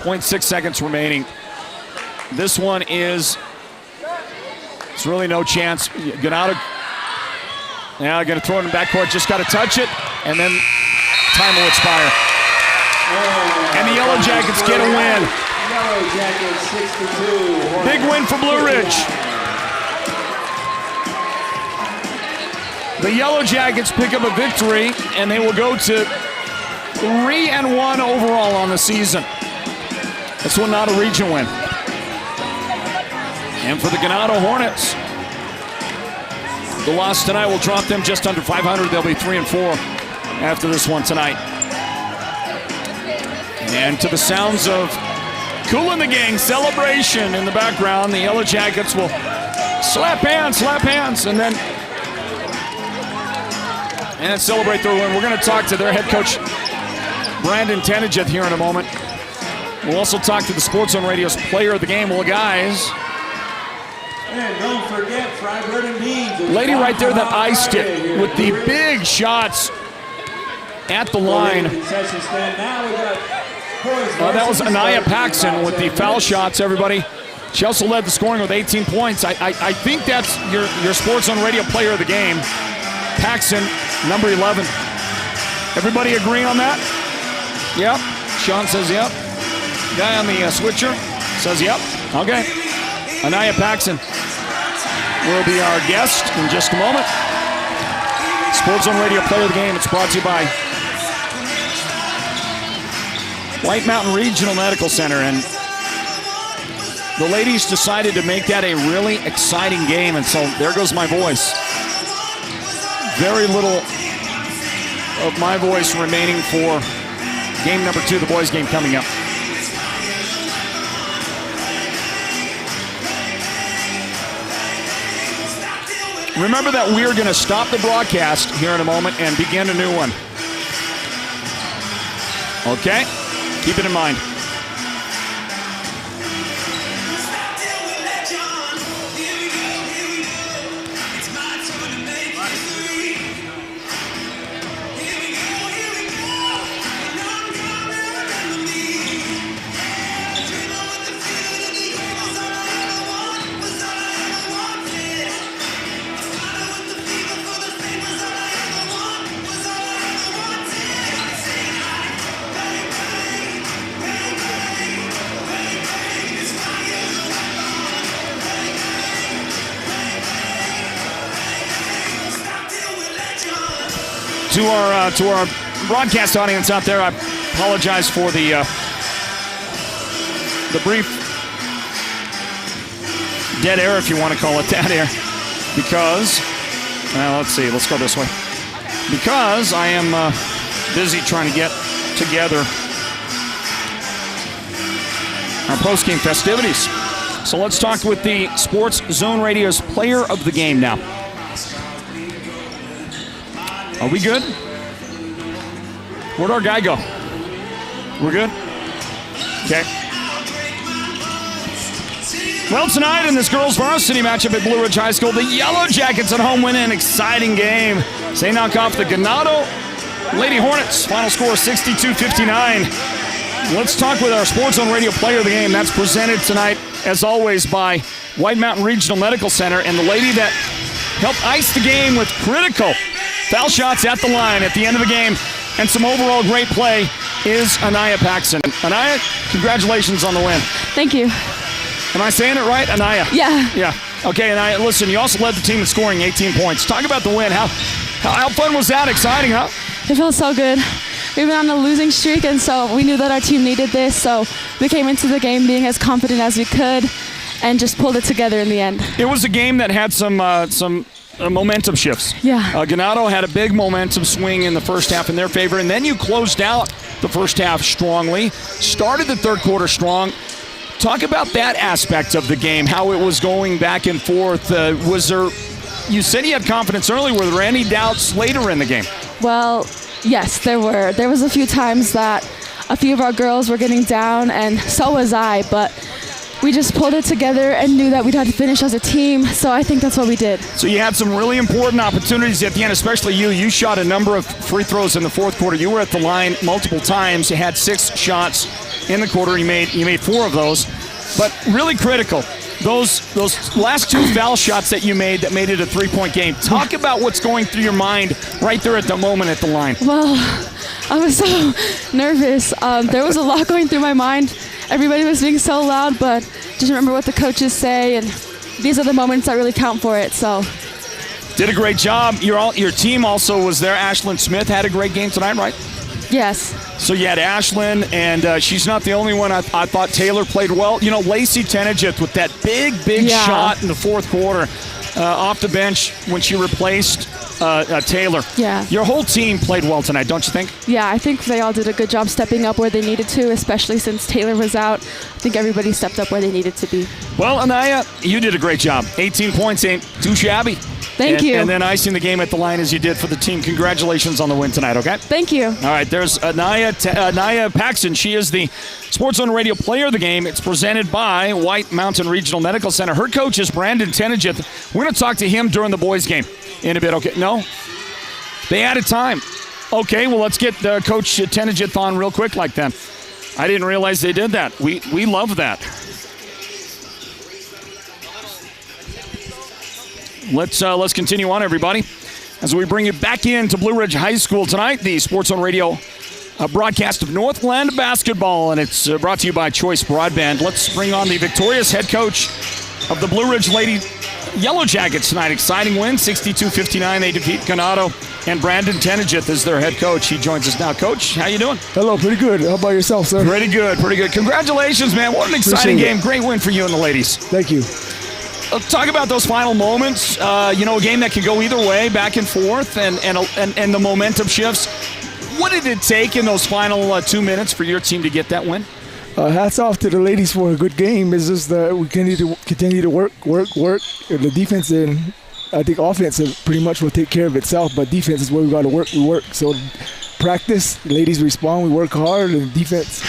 0.6 seconds remaining. This one it's really no chance. Ganado, now going to throw it in the backcourt, just got to touch it, and then time will expire. And the Yellow Jackets get a win. Yellow Jackets 62. Big win for Blue Ridge. The Yellow Jackets pick up a victory, and they will go to 3-1 overall on the season. This one not a region win. And for the Ganado Hornets, the loss tonight will drop them just under 500. They'll be 3-4 after this one tonight. And to the sounds of Cool in the Gang celebration in the background, the Yellow Jackets will slap hands, and then celebrate their win. We're going to talk to their head coach, Brandon Tenagit, here in a moment. We'll also talk to the Sports Zone Radio's player of the game. Well, guys, and don't forget fried bread and beans. Lady right there that iced it with the big shots at the line. That was Anaya Paxson with the foul shots, everybody. She also led the scoring with 18 points. I think that's your Sports Zone Radio player of the game. Paxson, number 11. Everybody agree on that? Yep. Sean says yep. Guy on the switcher says yep. Okay. Anaya Paxson will be our guest in just a moment. Sports Zone Radio player of the game. It's brought to you by White Mountain Regional Medical Center. And the ladies decided to make that a really exciting game. And so there goes my voice. Very little of my voice remaining for game number 2, the boys' game coming up. Remember that we're going to stop the broadcast here in a moment and begin a new one. Okay? Keep it in mind. to our broadcast audience out there, I apologize for the brief dead air, if you want to call it that air, because, let's see, let's go this way. Because I am busy trying to get together our post-game festivities. So let's talk with the Sports Zone Radio's player of the game now. Are we good? Where'd our guy go? We're good? Okay. Well, tonight in this girls' varsity matchup at Blue Ridge High School, the Yellow Jackets at home win an exciting game. They knock off the Ganado Lady Hornets. Final score 62-59. Let's talk with our Sports Zone Radio player of the game. That's presented tonight, as always, by White Mountain Regional Medical Center, and the lady that helped ice the game with critical foul shots at the line at the end of the game and some overall great play is Anaya Paxson. Anaya, congratulations on the win. Thank you. Am I saying it right, Anaya? Yeah. Yeah. Okay, Anaya, listen, you also led the team in scoring 18 points. Talk about the win. How fun was that? Exciting, huh? It felt so good. We've been on a losing streak, and so we knew that our team needed this, so we came into the game being as confident as we could and just pulled it together in the end. It was a game that had some momentum shifts. Yeah. Ganado had a big momentum swing in the first half in their favor, and then you closed out the first half strongly, started the third quarter strong. Talk about that aspect of the game, how it was going back and forth. You said you had confidence early. Were there any doubts later in the game? Well, yes, there were. There was a few times that a few of our girls were getting down, and so was I, but we just pulled it together and knew that we'd have to finish as a team, so I think that's what we did. So you had some really important opportunities at the end, especially you. You shot a number of free throws in the fourth quarter. You were at the line multiple times. You had 6 shots in the quarter. You made 4 of those, but really critical. Those last 2 foul shots that you made that made it a 3-point game. Talk about what's going through your mind right there at the moment at the line. Well, I was so nervous. There was a lot going through my mind. Everybody was being so loud, but just remember what the coaches say, and these are the moments that really count for it. So, did a great job. Your team also was there. Ashlyn Smith had a great game tonight, right? Yes. So you had Ashlyn, and she's not the only one. I thought Taylor played well. You know, Lacey Tenejith with that big shot in the fourth quarter off the bench when she replaced Taylor. Yeah. Your whole team played well tonight, don't you think? Yeah, I think they all did a good job stepping up where they needed to, especially since Taylor was out. I think everybody stepped up where they needed to be. Well, Anaya, you did a great job. 18 points ain't too shabby. Thank you. And then icing the game at the line as you did for the team. Congratulations on the win tonight, okay? Thank you. All right, there's Anaya Paxson. She is the Sports Zone Radio player of the game. It's presented by White Mountain Regional Medical Center. Her coach is Brandon Tenejith. We're going to talk to him during the boys' game in a bit, okay? No? They added time. Okay, well, let's get Coach Tenejith on real quick like that. I didn't realize they did that. We love that. Let's continue on, everybody, as we bring you back into Blue Ridge High School tonight. The Sports Zone Radio broadcast of Northland Basketball, and it's brought to you by Choice Broadband. Let's bring on the victorious head coach of the Blue Ridge Lady Yellow Jackets tonight. Exciting win, 62-59. They defeat Ganado, and Brandon Tenejith is their head coach. He joins us now. Coach, how you doing? Hello, pretty good. How about yourself, sir? Pretty good. Congratulations, man. What an exciting game. Great win for you and the ladies. Thank you. Talk about those final moments. A game that can go either way, back and forth, and the momentum shifts. What did it take in those final 2 minutes for your team to get that win? Hats off to the ladies for a good game. It's just that we continue to work. The defense and I think offense pretty much will take care of itself, but defense is where we got to work. We work. So practice, the ladies respond. We work hard, and defense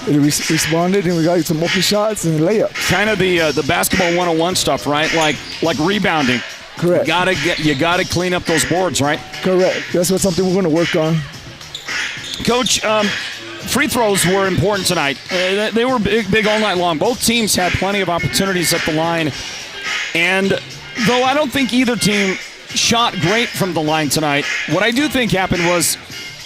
responded, and we got some open shots and layup. Kind of the basketball 101 stuff, right? Like rebounding. Correct. You gotta clean up those boards, right? Correct. That's something we're going to work on. Coach, free throws were important tonight. They were big all night long. Both teams had plenty of opportunities at the line, and though I don't think either team shot great from the line tonight, what I do think happened was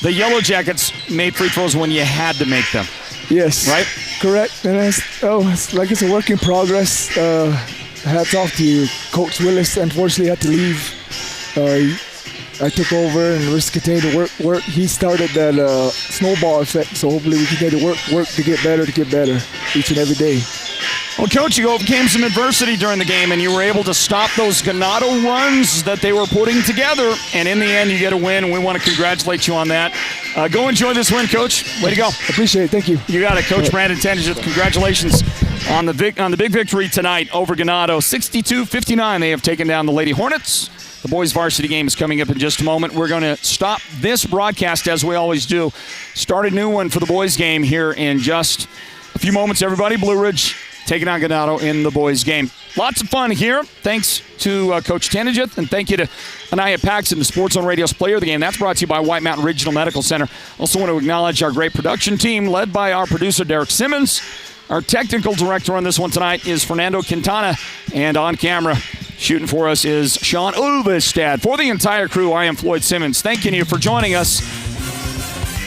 the Yellow Jackets made free throws when you had to make them. Yes. Right? Correct. And it's a work in progress. Hats off to Coach Willis. Unfortunately, had to leave. I took over and we're just continuing to work. He started that snowball effect, so hopefully we continue to work to get better each and every day. Well, Coach, you overcame some adversity during the game, and you were able to stop those Ganado runs that they were putting together, and in the end, you get a win, and we want to congratulate you on that. Go enjoy this win, Coach. Way to go. Appreciate it. Thank you. You got it, Coach Brandon Tendergith. Congratulations on the big victory tonight over Ganado. 62-59, they have taken down the Lady Hornets. The boys varsity game is coming up in just a moment. We're going to stop this broadcast as we always do. Start a new one for the boys game here in just a few moments, everybody. Blue Ridge taking on Ganado in the boys game. Lots of fun here. Thanks to Coach Tendergith, and thank you to Anaya Paxton, the Sports Zone Radio's player of the game. That's brought to you by White Mountain Regional Medical Center. Also want to acknowledge our great production team led by our producer, Derek Simmons. Our technical director on this one tonight is Fernando Quintana, and on camera shooting for us is Sean Ulvestad. For the entire crew, I am Floyd Simmons. Thanking you for joining us.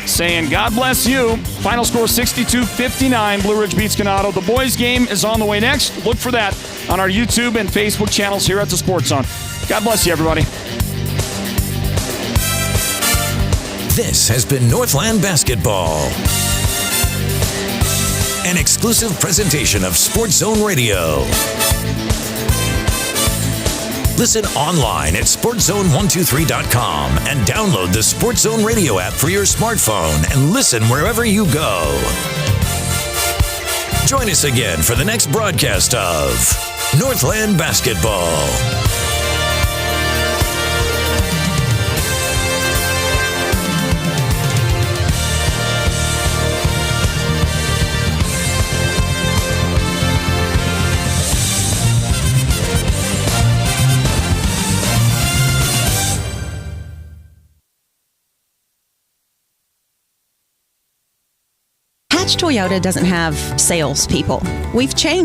Saying God bless you. Final score 62-59. Blue Ridge beats Ganado. The boys game is on the way next. Look for that on our YouTube and Facebook channels here at the Sports Zone. God bless you, everybody. This has been Northland Basketball, an exclusive presentation of Sports Zone Radio. Listen online at SportsZone123.com and download the Sports Zone Radio app for your smartphone and listen wherever you go. Join us again for the next broadcast of Northland Basketball. Toyota doesn't have salespeople. We've changed.